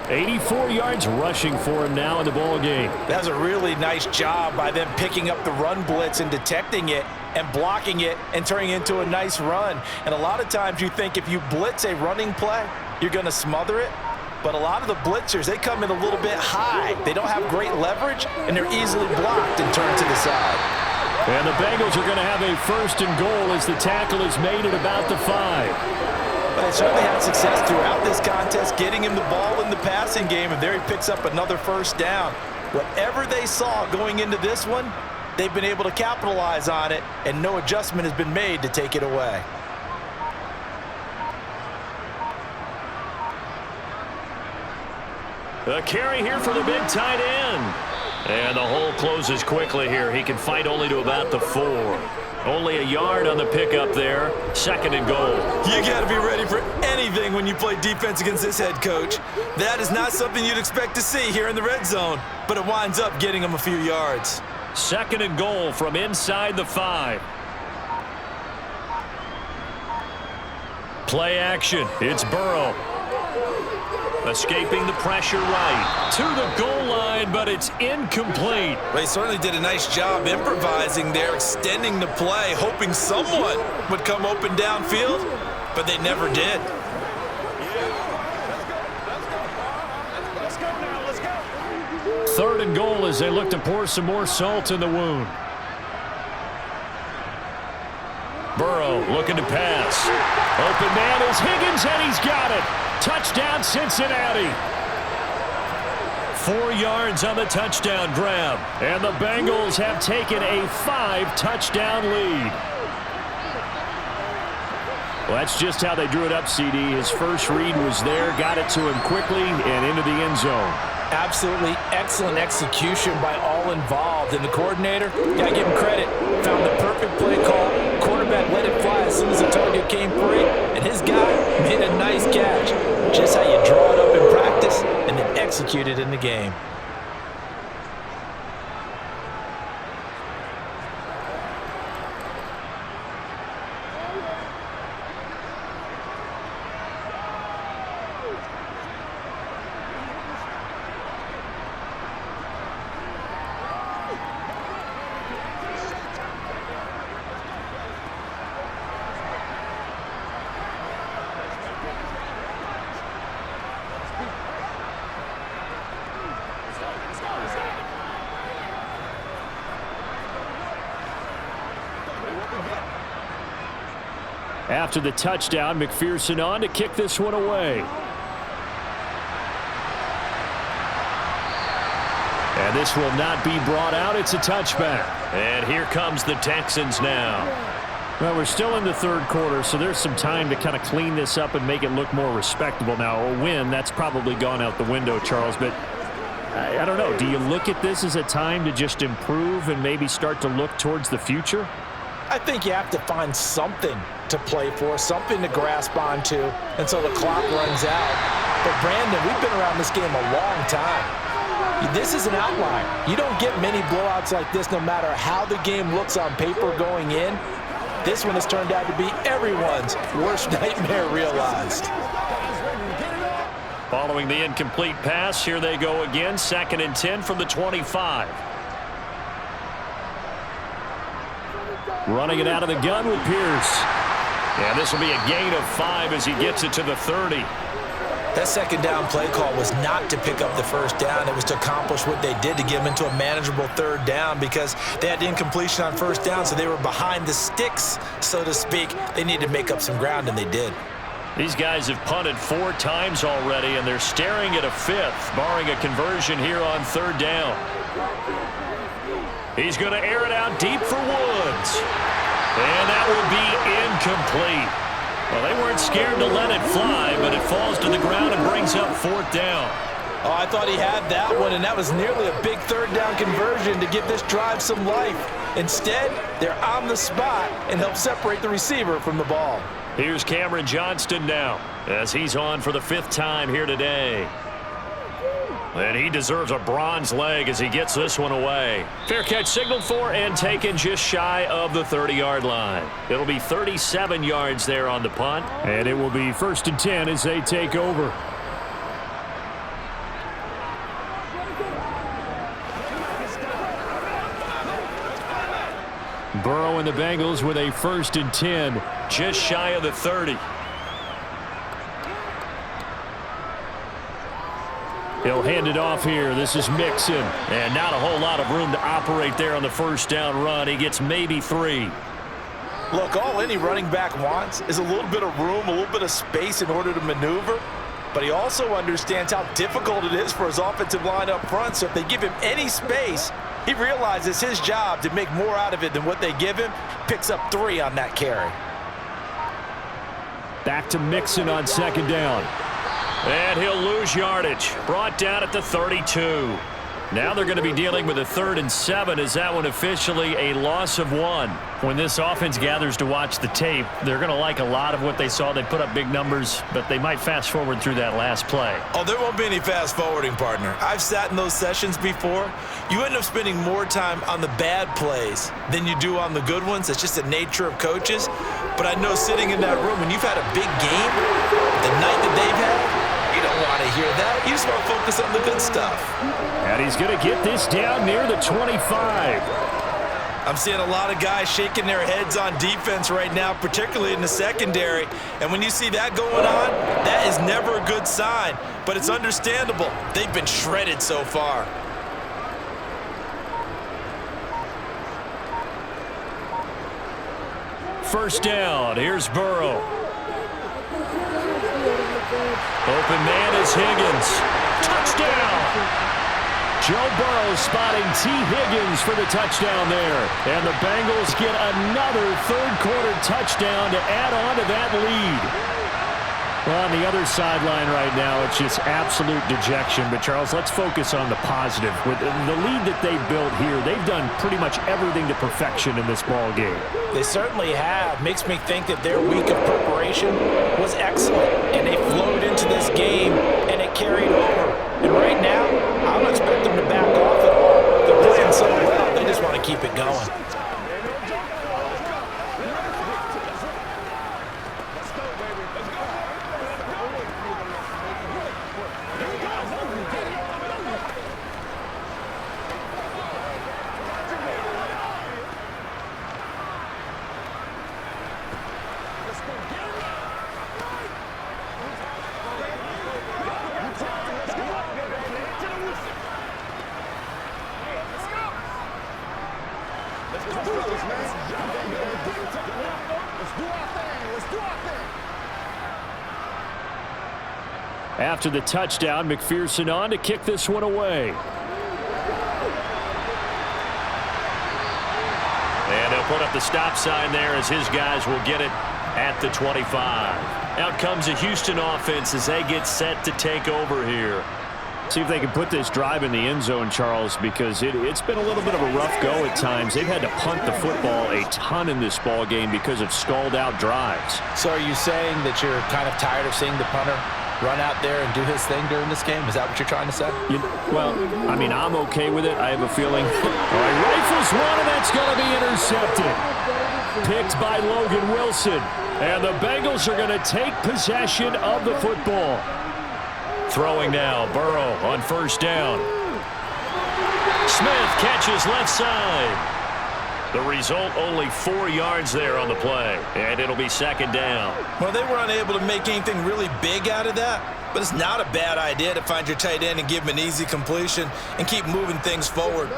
84 yards rushing for him now in the ball game. That was a really nice job by them picking up the run blitz and detecting it and blocking it and turning it into a nice run. And a lot of times you think if you blitz a running play, you're going to smother it. But a lot of the blitzers, they come in a little bit high. They don't have great leverage, and they're easily blocked and turned to the side. And the Bengals are going to have a 1st and goal as the tackle is made at about the 5. But they certainly had success throughout this contest, getting him the ball in the passing game, and there he picks up another 1st down. Whatever they saw going into this one, they've been able to capitalize on it, and no adjustment has been made to take it away. A carry here for the big tight end. And the hole closes quickly here. He can fight only to about the 4. Only a yard on the pickup there. 2nd and goal. You got to be ready for anything when you play defense against this head coach. That is not something you'd expect to see here in the red zone, but it winds up getting him a few yards. 2nd and goal from inside the 5. Play action. It's Burrow. Escaping the pressure right to the goal line, but it's incomplete. Well, he certainly did a nice job improvising there, extending the play, hoping someone would come open downfield, but they never did. Let's go. 3rd and goal as they look to pour some more salt in the wound. Burrow looking to pass. Open man is Higgins, and he's got it. Touchdown, Cincinnati. 4 yards on the touchdown grab. And the Bengals have taken a 5-touchdown lead. Well, that's just how they drew it up, CD. His first read was there, got it to him quickly and into the end zone. Absolutely excellent execution by all involved. And the coordinator, got to give him credit, found the perfect play call. Quarterback let it fly as soon as the target came free, and his guy made a nice catch. Just how you draw it up in practice and then execute it in the game. After the touchdown, McPherson on to kick this one away. And this will not be brought out. It's a touchback. And here comes the Texans now. Well, we're still in the 3rd quarter, so there's some time to kind of clean this up and make it look more respectable. Now, a win, that's probably gone out the window, Charles, but I don't know. Do you look at this as a time to just improve and maybe start to look towards the future? I think you have to find something to play for, something to grasp onto until the clock runs out. But, Brandon, we've been around this game a long time. This is an outlier. You don't get many blowouts like this no matter how the game looks on paper going in. This one has turned out to be everyone's worst nightmare realized. Following the incomplete pass, here they go again. 2nd and 10 from the 25. Running it out of the gun with Pierce. And this will be a gain of 5 as he gets it to the 30. That 2nd down play call was not to pick up the 1st down. It was to accomplish what they did to get them into a manageable 3rd down because they had incompletion on 1st down, so they were behind the sticks, so to speak. They needed to make up some ground, and they did. These guys have punted 4 times already, and they're staring at a 5th, barring a conversion here on 3rd down. He's going to air it out deep for Woods. And that will be Well, they weren't scared to let it fly, but it falls to the ground and brings up 4th down. Oh, I thought he had that one, and that was nearly a big 3rd down conversion to give this drive some life. Instead, they're on the spot and help separate the receiver from the ball. Here's Cameron Johnston now, as he's on for the 5th time here today. And he deserves a bronze leg as he gets this one away. Fair catch signaled for and taken just shy of the 30-yard line. It'll be 37 yards there on the punt. And it will be 1st and 10 as they take over. Burrow and the Bengals with a 1st and 10, just shy of the 30. He'll hand it off here. This is Mixon. And not a whole lot of room to operate there on the 1st down run. He gets maybe 3. Look, all any running back wants is a little bit of room, a little bit of space in order to maneuver. But he also understands how difficult it is for his offensive line up front. So if they give him any space, he realizes his job to make more out of it than what they give him. Picks up 3 on that carry. Back to Mixon on 2nd down. And he'll lose yardage. Brought down at the 32. Now they're going to be dealing with a 3rd and 7 as that one officially a loss of 1. When this offense gathers to watch the tape, they're going to like a lot of what they saw. They put up big numbers, but they might fast forward through that last play. Oh, there won't be any fast forwarding, partner. I've sat in those sessions before. You end up spending more time on the bad plays than you do on the good ones. It's just the nature of coaches. But I know sitting in that room, when you've had a big game, the night that they've had, you don't want to hear that. You just want to focus on the good stuff. And he's going to get this down near the 25. I'm seeing a lot of guys shaking their heads on defense right now, particularly in the secondary. And when you see that going on, that is never a good sign. But it's understandable. They've been shredded so far. First down. Here's Burrow. Open man is Higgins. Touchdown! Joe Burrow spotting T. Higgins for the touchdown there. And the Bengals get another 3rd quarter touchdown to add on to that lead. Well, on the other sideline right now, it's just absolute dejection. But, Charles, let's focus on the positive. With the lead that they've built here, they've done pretty much everything to perfection in this ball game. They certainly have. Makes me think that their week of preparation was excellent. And they flowed into this game, and it carried over. And right now, I don't expect them to back off at all. They're playing so well, they just want to keep it going. After the touchdown, McPherson on to kick this one away. And he'll put up the stop sign there as his guys will get it at the 25. Out comes the Houston offense as they get set to take over here. See if they can put this drive in the end zone, Charles, because it's been a little bit of a rough go at times. They've had to punt the football a ton in this ball game because of stalled-out drives. So are you saying that you're kind of tired of seeing the punter run out there and do his thing during this game? Is that what you're trying to say? Well, I mean, I'm okay with it. I have a feeling. All right, rifles one, and that's going to be intercepted. Picked by Logan Wilson. And the Bengals are going to take possession of the football. Throwing now, Burrow on 1st down. Smith catches left side. The result, only 4 yards there on the play, and it'll be 2nd down. Well, they were unable to make anything really big out of that, but it's not a bad idea to find your tight end and give him an easy completion and keep moving things forward.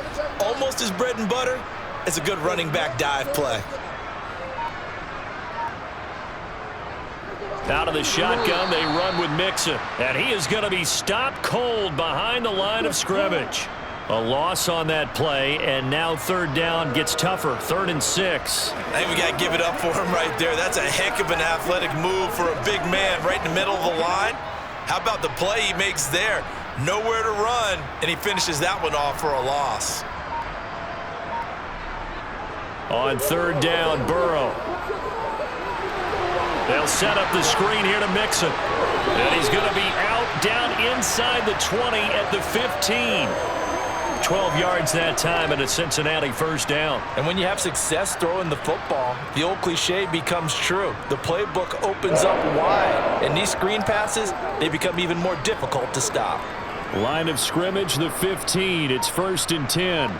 Almost as bread and butter as a good running back dive play. Out of the shotgun, they run with Mixon, and he is going to be stopped cold behind the line of scrimmage. A loss on that play, and now third down gets tougher. 3rd and 6. I think we got to give it up for him right there. That's a heck of an athletic move for a big man right in the middle of the line. How about the play he makes there? Nowhere to run, and he finishes that one off for a loss. On 3rd down, Burrow. They'll set up the screen here to Mixon. And he's going to be out down inside the 20 at the 15. 12 yards that time and a Cincinnati first down. And when you have success throwing the football, the old cliche becomes true. The playbook opens up wide, and these screen passes, they become even more difficult to stop. Line of scrimmage, the 15. It's 1st and 10.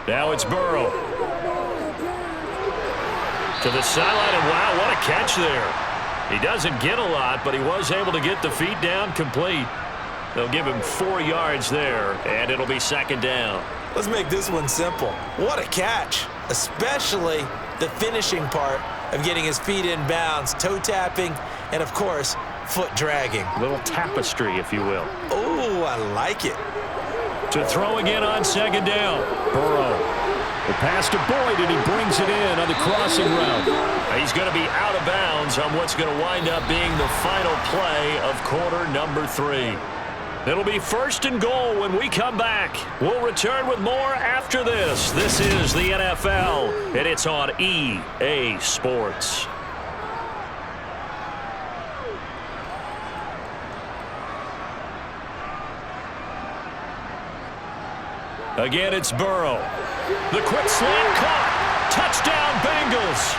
Now it's Burrow. To the sideline, and wow, what a catch there. He doesn't get a lot, but he was able to get the feet down complete. They'll give him 4 yards there, and it'll be 2nd down. Let's make this one simple. What a catch, especially the finishing part of getting his feet in bounds, toe tapping, and of course, foot dragging. A little tapestry, if you will. Oh, I like it. To throw again on 2nd down. Burrow. The pass to Boyd, and he brings it in on the crossing route. He's going to be out of bounds on what's going to wind up being the final play of quarter number 3. It'll be 1st and goal when we come back. We'll return with more after this. This is the NFL, and it's on EA Sports. Again, it's Burrow. The quick slant caught. Touchdown, Bengals.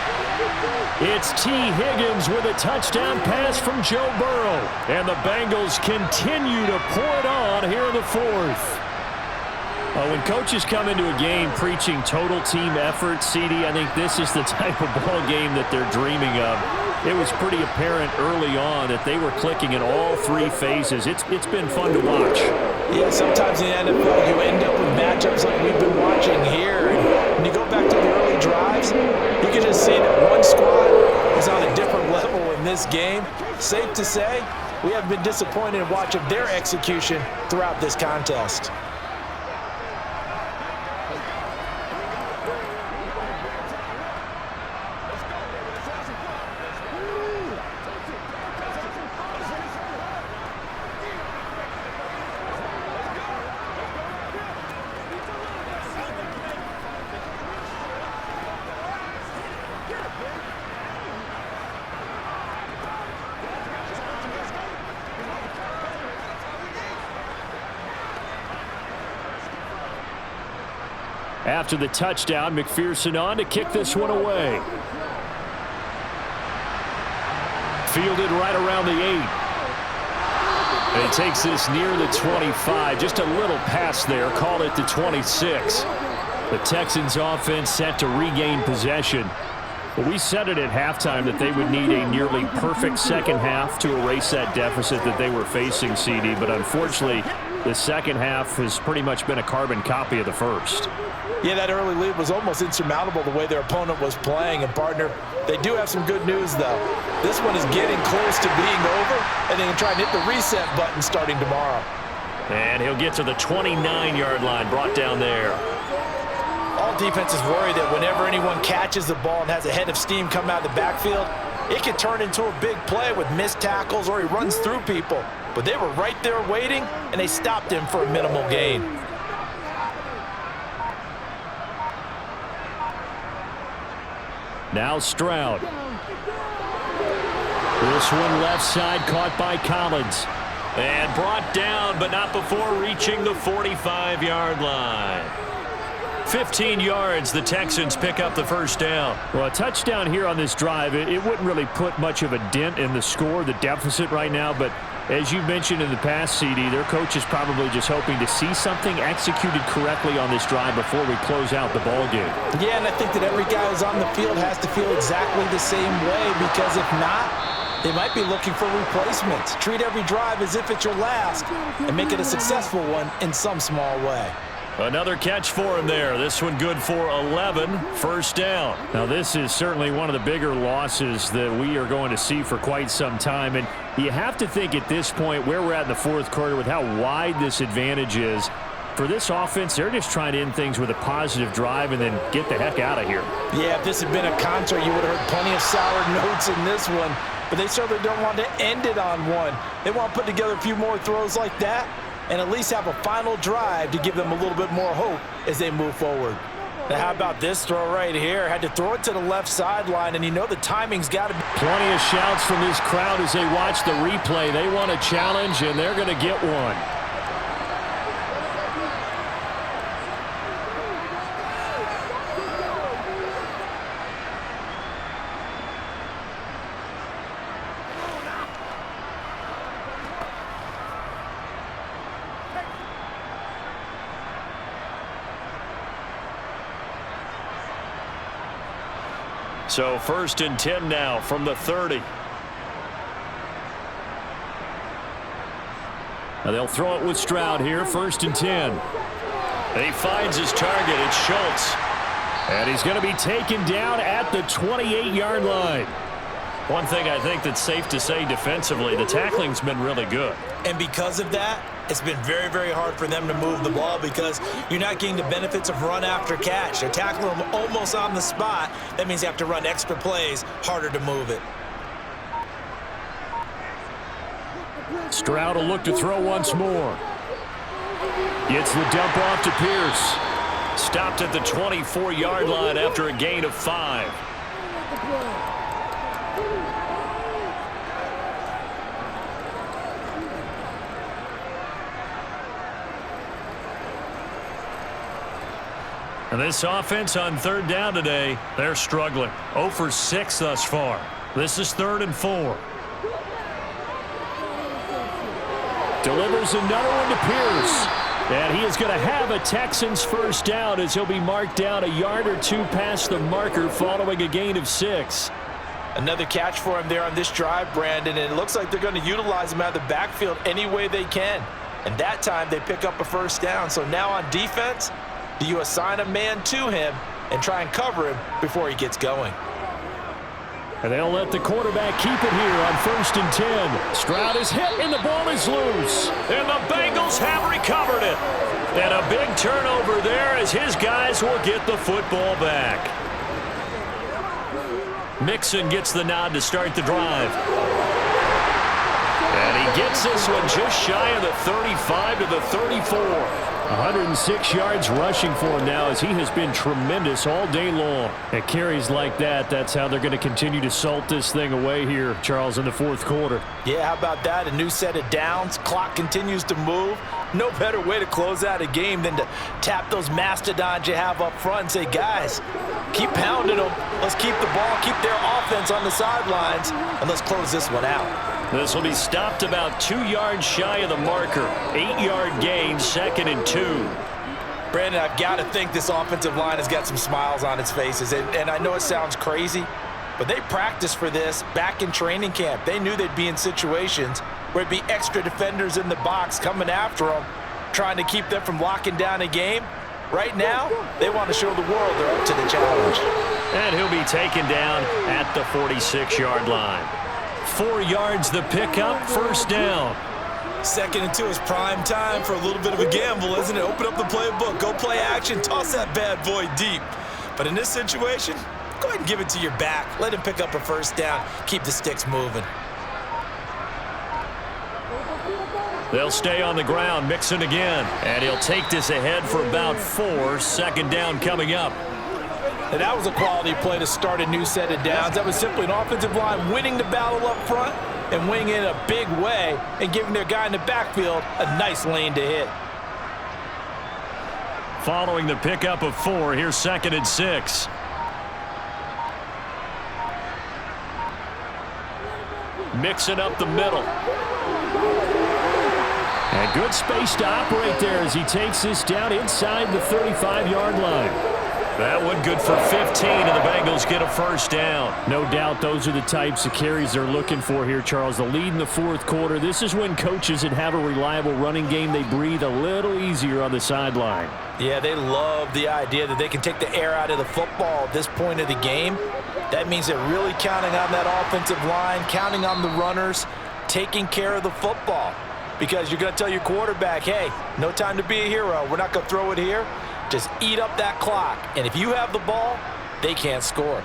It's T. Higgins with a touchdown pass from Joe Burrow. And the Bengals continue to pour it on here in the 4th. When coaches come into a game preaching total team effort, CD, I think this is the type of ball game that they're dreaming of. It was pretty apparent early on that they were clicking in all 3 phases. It's been fun to watch. Yeah, sometimes in the NFL you end up with matchups like we've been watching here. And when you go back to the early drives, you can just see that one squad is on a different level in this game. Safe to say, we have been disappointed in watching their execution throughout this contest. After the touchdown, McPherson on to kick this one away. Fielded right around the 8. And he takes this near the 25. Just a little pass there. Call it the 26. The Texans offense set to regain possession. Well, we said it at halftime that they would need a nearly perfect second half to erase that deficit that they were facing, CD. But unfortunately, the second half has pretty much been a carbon copy of the first. Yeah, that early lead was almost insurmountable the way their opponent was playing. And, partner, they do have some good news, though. This one is getting close to being over, and they can try and hit the reset button starting tomorrow. And he'll get to the 29-yard line, brought down there. All defenses worry that whenever anyone catches the ball and has a head of steam come out of the backfield, it can turn into a big play with missed tackles or he runs through people. But they were right there waiting, and they stopped him for a minimal gain. Now Stroud. This one left side caught by Collins. And brought down, but not before reaching the 45-yard line. 15 yards, the Texans pick up the first down. Well, a touchdown here on this drive, it wouldn't really put much of a dent in the score, the deficit right now, but as you mentioned in the past, CD, their coach is probably just hoping to see something executed correctly on this drive before we close out the ball game. Yeah, and I think that every guy who's on the field has to feel exactly the same way, because if not, they might be looking for replacements. Treat every drive as if it's your last and make it a successful one in some small way. Another catch for him there. This one good for 11, first down. Now, this is certainly one of the bigger losses that we are going to see for quite some time. And you have to think at this point where we're at in the fourth quarter with how wide this advantage is. For this offense, they're just trying to end things with a positive drive and then get the heck out of here. Yeah, if this had been a concert, you would have heard plenty of sour notes in this one. But they certainly don't want to end it on one. They want to put together a few more throws like that and at least have a final drive to give them a little bit more hope as they move forward. Now, how about this throw right here? Had to throw it to the left sideline, and you know the timing's got to be. Plenty of shouts from this crowd as they watch the replay. They want a challenge, and they're going to get one. So 1st and 10 now from the 30. Now they'll throw it with Stroud here, 1st and 10. And he finds his target. It's Schultz. And he's going to be taken down at the 28-yard line. One thing I think that's safe to say defensively, the tackling's been really good. And because of that, it's been very, very hard for them to move the ball because you're not getting the benefits of run after catch. They're tackling them almost on the spot. That means you have to run extra plays, harder to move it. Stroud will look to throw once more. Gets the dump off to Pierce. Stopped at the 24-yard line after a gain of 5. And this offense on 3rd down today, they're struggling. 0 for 6 thus far. This is 3rd and 4. Delivers another one to Pierce. And he is going to have a Texans first down as he'll be marked down a yard or two past the marker following a gain of 6. Another catch for him there on this drive, Brandon, and it looks like they're going to utilize him out of the backfield any way they can. And that time they pick up a first down. So now on defense, do you assign a man to him and try and cover him before he gets going? And they'll let the quarterback keep it here on 1st and 10. Stroud is hit and the ball is loose. And the Bengals have recovered it. And a big turnover there as his guys will get the football back. Mixon gets the nod to start the drive. And he gets this one just shy of the 35 to the 34. 106 yards rushing for him now as he has been tremendous all day long. At carries like that, that's how they're going to continue to salt this thing away here, Charles, in the fourth quarter. Yeah, how about that? A new set of downs. Clock continues to move. No better way to close out a game than to tap those mastodons you have up front and say, guys, keep pounding them. Let's keep the ball, keep their offense on the sidelines, and let's close this one out. This will be stopped about 2 yards shy of the marker. 8-yard gain, 2nd and 2. Brandon, I've got to think this offensive line has got some smiles on its faces. And I know it sounds crazy, but they practiced for this back in training camp. They knew they'd be in situations where it'd be extra defenders in the box coming after them, trying to keep them from locking down a game. Right now, they want to show the world they're up to the challenge. And he'll be taken down at the 46-yard line. 4 yards the pickup, first down. 2nd and 2 is prime time for a little bit of a gamble, isn't it? Open up the playbook, go play action, toss that bad boy deep. But in this situation, go ahead and give it to your back. Let him pick up a first down. Keep the sticks moving. They'll stay on the ground, Mixon again. And he'll take this ahead for about 4. 2nd down coming up. And that was a quality play to start a new set of downs. That was simply an offensive line winning the battle up front and winning it in a big way and giving their guy in the backfield a nice lane to hit. Following the pickup of 4, here's 2nd and 6. Mixing up the middle. And good space to operate there as he takes this down inside the 35-yard line. That one good for 15, and the Bengals get a first down. No doubt those are the types of carries they're looking for here, Charles. The lead in the fourth quarter. This is when coaches that have a reliable running game, they breathe a little easier on the sideline. Yeah, they love the idea that they can take the air out of the football at this point of the game. That means they're really counting on that offensive line, counting on the runners, taking care of the football. Because you're going to tell your quarterback, hey, no time to be a hero. We're not going to throw it here. Just eat up that clock. And if you have the ball, they can't score.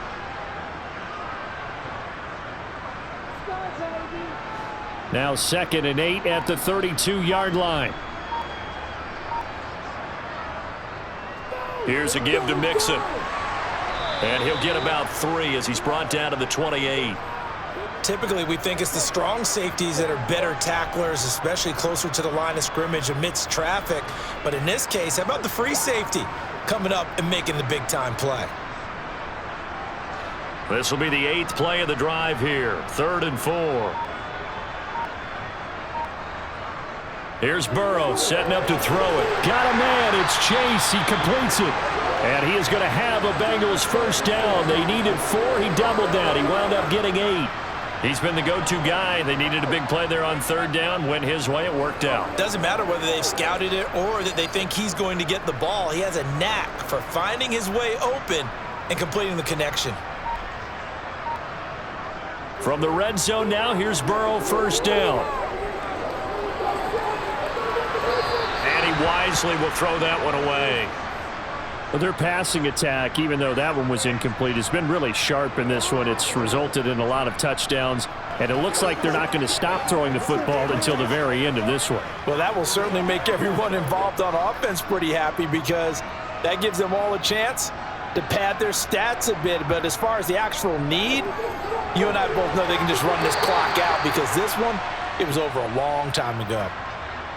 Now 2nd and 8 at the 32-yard line. Here's a give to Mixon. And he'll get about 3 as he's brought down to the 28. Typically, we think it's the strong safeties that are better tacklers, especially closer to the line of scrimmage amidst traffic. But in this case, how about the free safety coming up and making the big-time play? This will be the 8th play of the drive here. 3rd and 4. Here's Burrow setting up to throw it. Got a man. It's Chase. He completes it. And he is going to have a Bengals first down. They needed 4. He doubled that. He wound up getting 8. He's been the go-to guy. They needed a big play there on 3rd down. Went his way. It worked out. Doesn't matter whether they've scouted it or that they think he's going to get the ball. He has a knack for finding his way open and completing the connection. From the red zone now, here's Burrow, first down. And he wisely will throw that one away. Well, their passing attack, even though that one was incomplete, has been really sharp in this one. It's resulted in a lot of touchdowns, and it looks like they're not going to stop throwing the football until the very end of this one. Well, that will certainly make everyone involved on offense pretty happy because that gives them all a chance to pad their stats a bit. But as far as the actual need, you and I both know they can just run this clock out because this one, it was over a long time ago.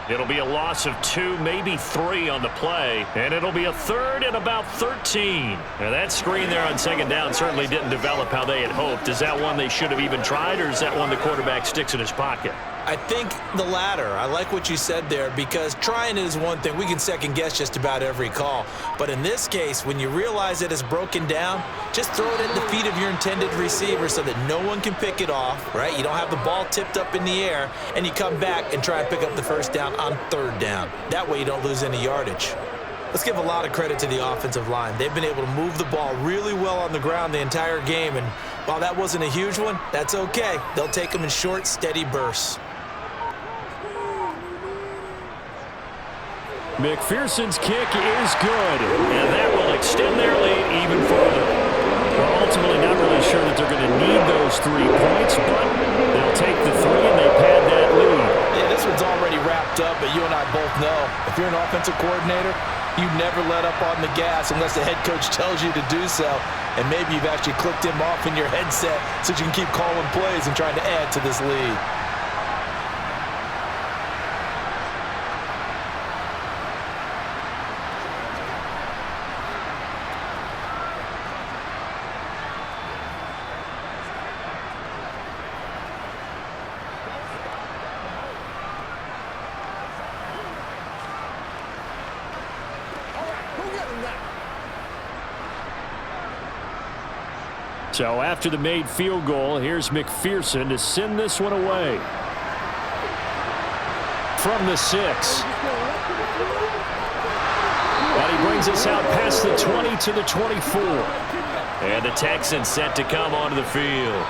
It'll be a loss of 2, maybe 3 on the play, and it'll be a 3rd and about 13. And that screen there on 2nd down certainly didn't develop how they had hoped. Is that one they should have even tried, or is that one the quarterback sticks in his pocket? I think the latter. I like what you said there because trying it is one thing. We can second guess just about every call. But in this case, when you realize that it's broken down, just throw it at the feet of your intended receiver so that no one can pick it off, right? You don't have the ball tipped up in the air, and you come back and try and pick up the first down on 3rd down. That way you don't lose any yardage. Let's give a lot of credit to the offensive line. They've been able to move the ball really well on the ground the entire game, and while that wasn't a huge one, that's okay. They'll take them in short, steady bursts. McPherson's kick is good, and that will extend their lead even further. We're ultimately not really sure that they're going to need those 3 points, but they'll take the 3 and they pad that lead. Yeah, this one's already wrapped up, but you and I both know if you're an offensive coordinator, you never let up on the gas unless the head coach tells you to do so, and maybe you've actually clicked him off in your headset so you can keep calling plays and trying to add to this lead. So after the made field goal, here's McPherson to send this one away. From the 6. And he brings us out past the 20 to the 24. And the Texans set to come onto the field.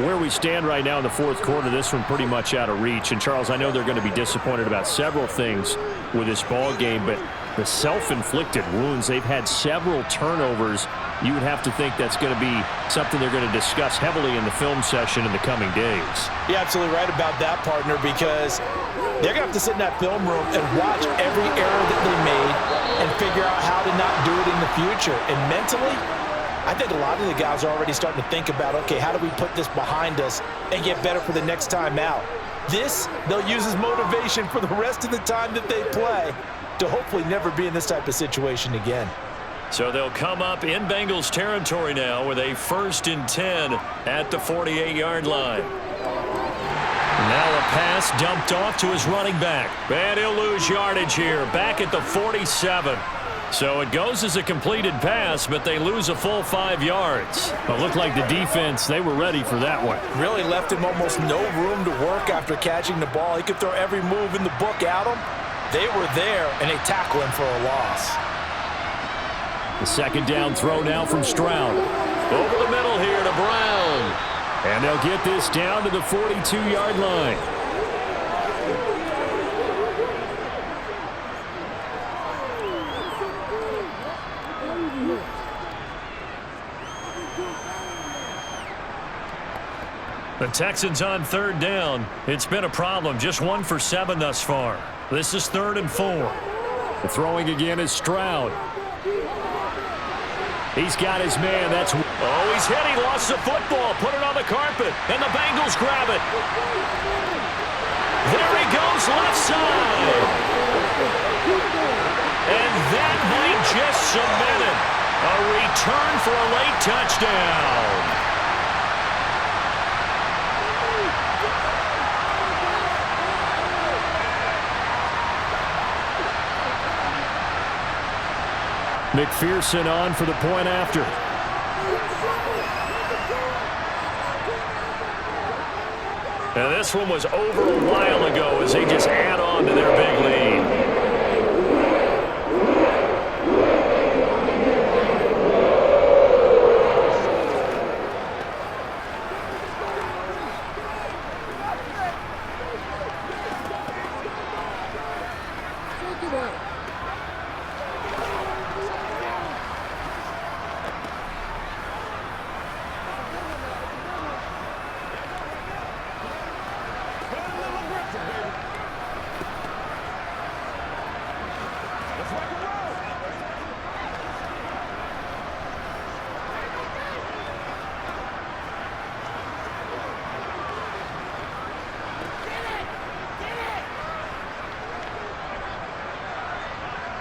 Where we stand right now in the fourth quarter, this one pretty much out of reach. And, Charles, I know they're going to be disappointed about several things with this ball game, but the self-inflicted wounds, they've had several turnovers. You would have to think that's going to be something they're going to discuss heavily in the film session in the coming days. You're absolutely right about that, partner, because they're going to have to sit in that film room and watch every error that they made and figure out how to not do it in the future. And mentally, I think a lot of the guys are already starting to think about, okay, how do we put this behind us and get better for the next time out? This, they'll use as motivation for the rest of the time that they play to hopefully never be in this type of situation again. So they'll come up in Bengals territory now with a 1st and 10 at the 48-yard line. Now a pass dumped off to his running back. And he'll lose yardage here, back at the 47. So it goes as a completed pass, but they lose a full 5 yards. It looked like the defense, they were ready for that one. Really left him almost no room to work after catching the ball. He could throw every move in the book at him. They were there, and they tackle him for a loss. The second down throw now from Stroud. Over the middle here to Brown. And they'll get this down to the 42-yard line. The Texans on third down. It's been a problem. Just 1 for 7 thus far. This is 3rd and 4. The throwing again is Stroud. He's got his man. That's he's hit. He lost the football. Put it on the carpet. And the Bengals grab it. There he goes, left side. And that might just cement it. A return for a late touchdown. McPherson on for the point after. Now this one was over a while ago as they just add on to their big lead.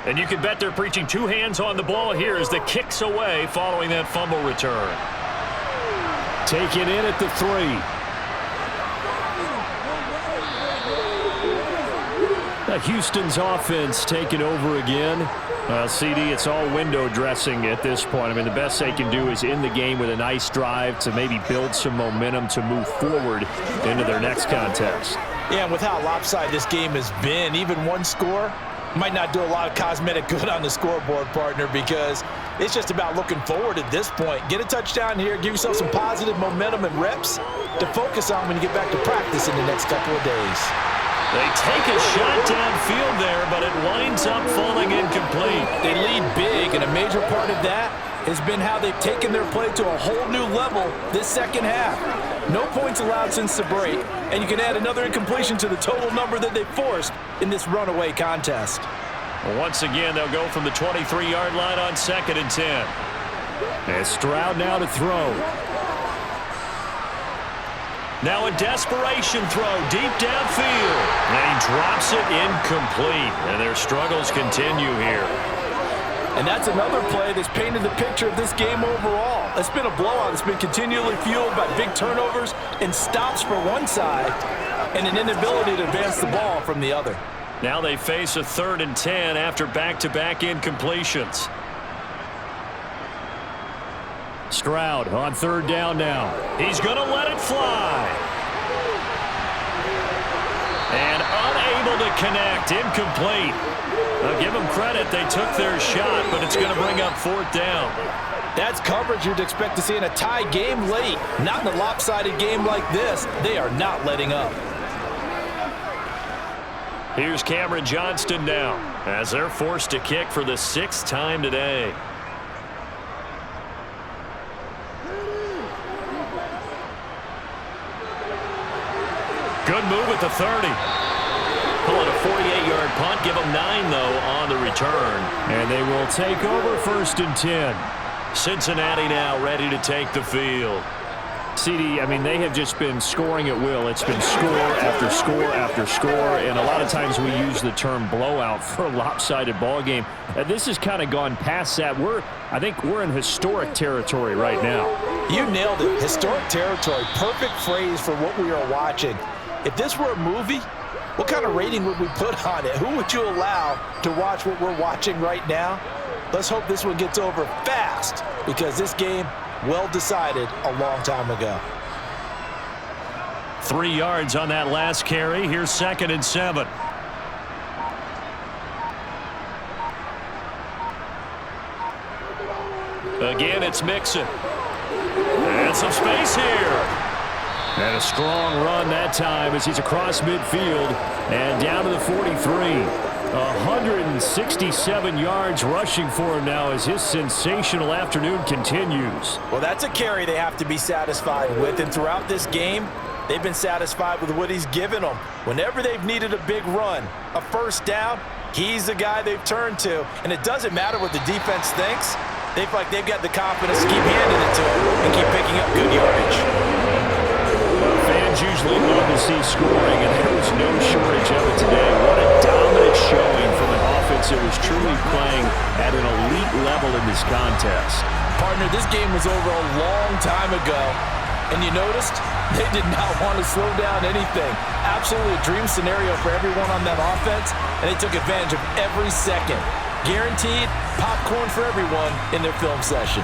And you can bet they're preaching 2 hands on the ball here as the kick's away following that fumble return. Taken in at the 3. Houston's offense taking over again. CD, it's all window dressing at this point. I mean, the best they can do is end the game with a nice drive to maybe build some momentum to move forward into their next contest. Yeah, and with how lopsided this game has been, even one score might not do a lot of cosmetic good on the scoreboard, partner, because it's just about looking forward at this point. Get a touchdown here, give yourself some positive momentum and reps to focus on when you get back to practice in the next couple of days. They take a shot downfield there, but it winds up falling incomplete. They lead big, and a major part of that has been how they've taken their play to a whole new level this second half. No points allowed since the break, and you can add another incompletion to the total number that they forced in this runaway contest. Well, once again, they'll go from the 23-yard line on 2nd and 10. And Stroud now to throw. Now a desperation throw deep downfield. And he drops it incomplete. And their struggles continue here. And that's another play that's painted the picture of this game overall. It's been a blowout. It's been continually fueled by big turnovers and stops for one side and an inability to advance the ball from the other. Now they face a 3rd and 10 after back-to-back incompletions. Stroud on 3rd down now. He's going to let it fly. And unable to connect. Incomplete. I'll give them credit. They took their shot, but it's going to bring up 4th down. That's coverage you'd expect to see in a tie game late. Not in a lopsided game like this. They are not letting up. Here's Cameron Johnston now as they're forced to kick for the 6th time today. Good move at the 30. Call it a 48-yard punt. Give them 9, though, on the return. And they will take over 1st and 10. Cincinnati now ready to take the field. CD, I mean, they have just been scoring at will. It's been score after score after score, and a lot of times we use the term blowout for a lopsided ball game. This has kind of gone past that. I think we're in historic territory right now. You nailed it. Historic territory. Perfect phrase for what we are watching. If this were a movie, what kind of rating would we put on it? Who would you allow to watch what we're watching right now? Let's hope this one gets over fast because this game, well decided a long time ago. 3 yards on that last carry. Here's 2nd and 7. Again, it's Mixon. And some space here. And a strong run that time as he's across midfield and down to the 43. 167 yards rushing for him now as his sensational afternoon continues. Well, that's a carry they have to be satisfied with. And throughout this game, they've been satisfied with what he's given them. Whenever they've needed a big run, a first down, he's the guy they've turned to. And it doesn't matter what the defense thinks. They feel like they've got the confidence to keep handing it to him and keep picking up good yardage. Fans usually love to see scoring, and there was no shortage of it today. What a dominant showing from an offense that was truly playing at an elite level in this contest. Partner, this game was over a long time ago, and you noticed they did not want to slow down anything. Absolutely a dream scenario for everyone on that offense, and they took advantage of every second. Guaranteed popcorn for everyone in their film session.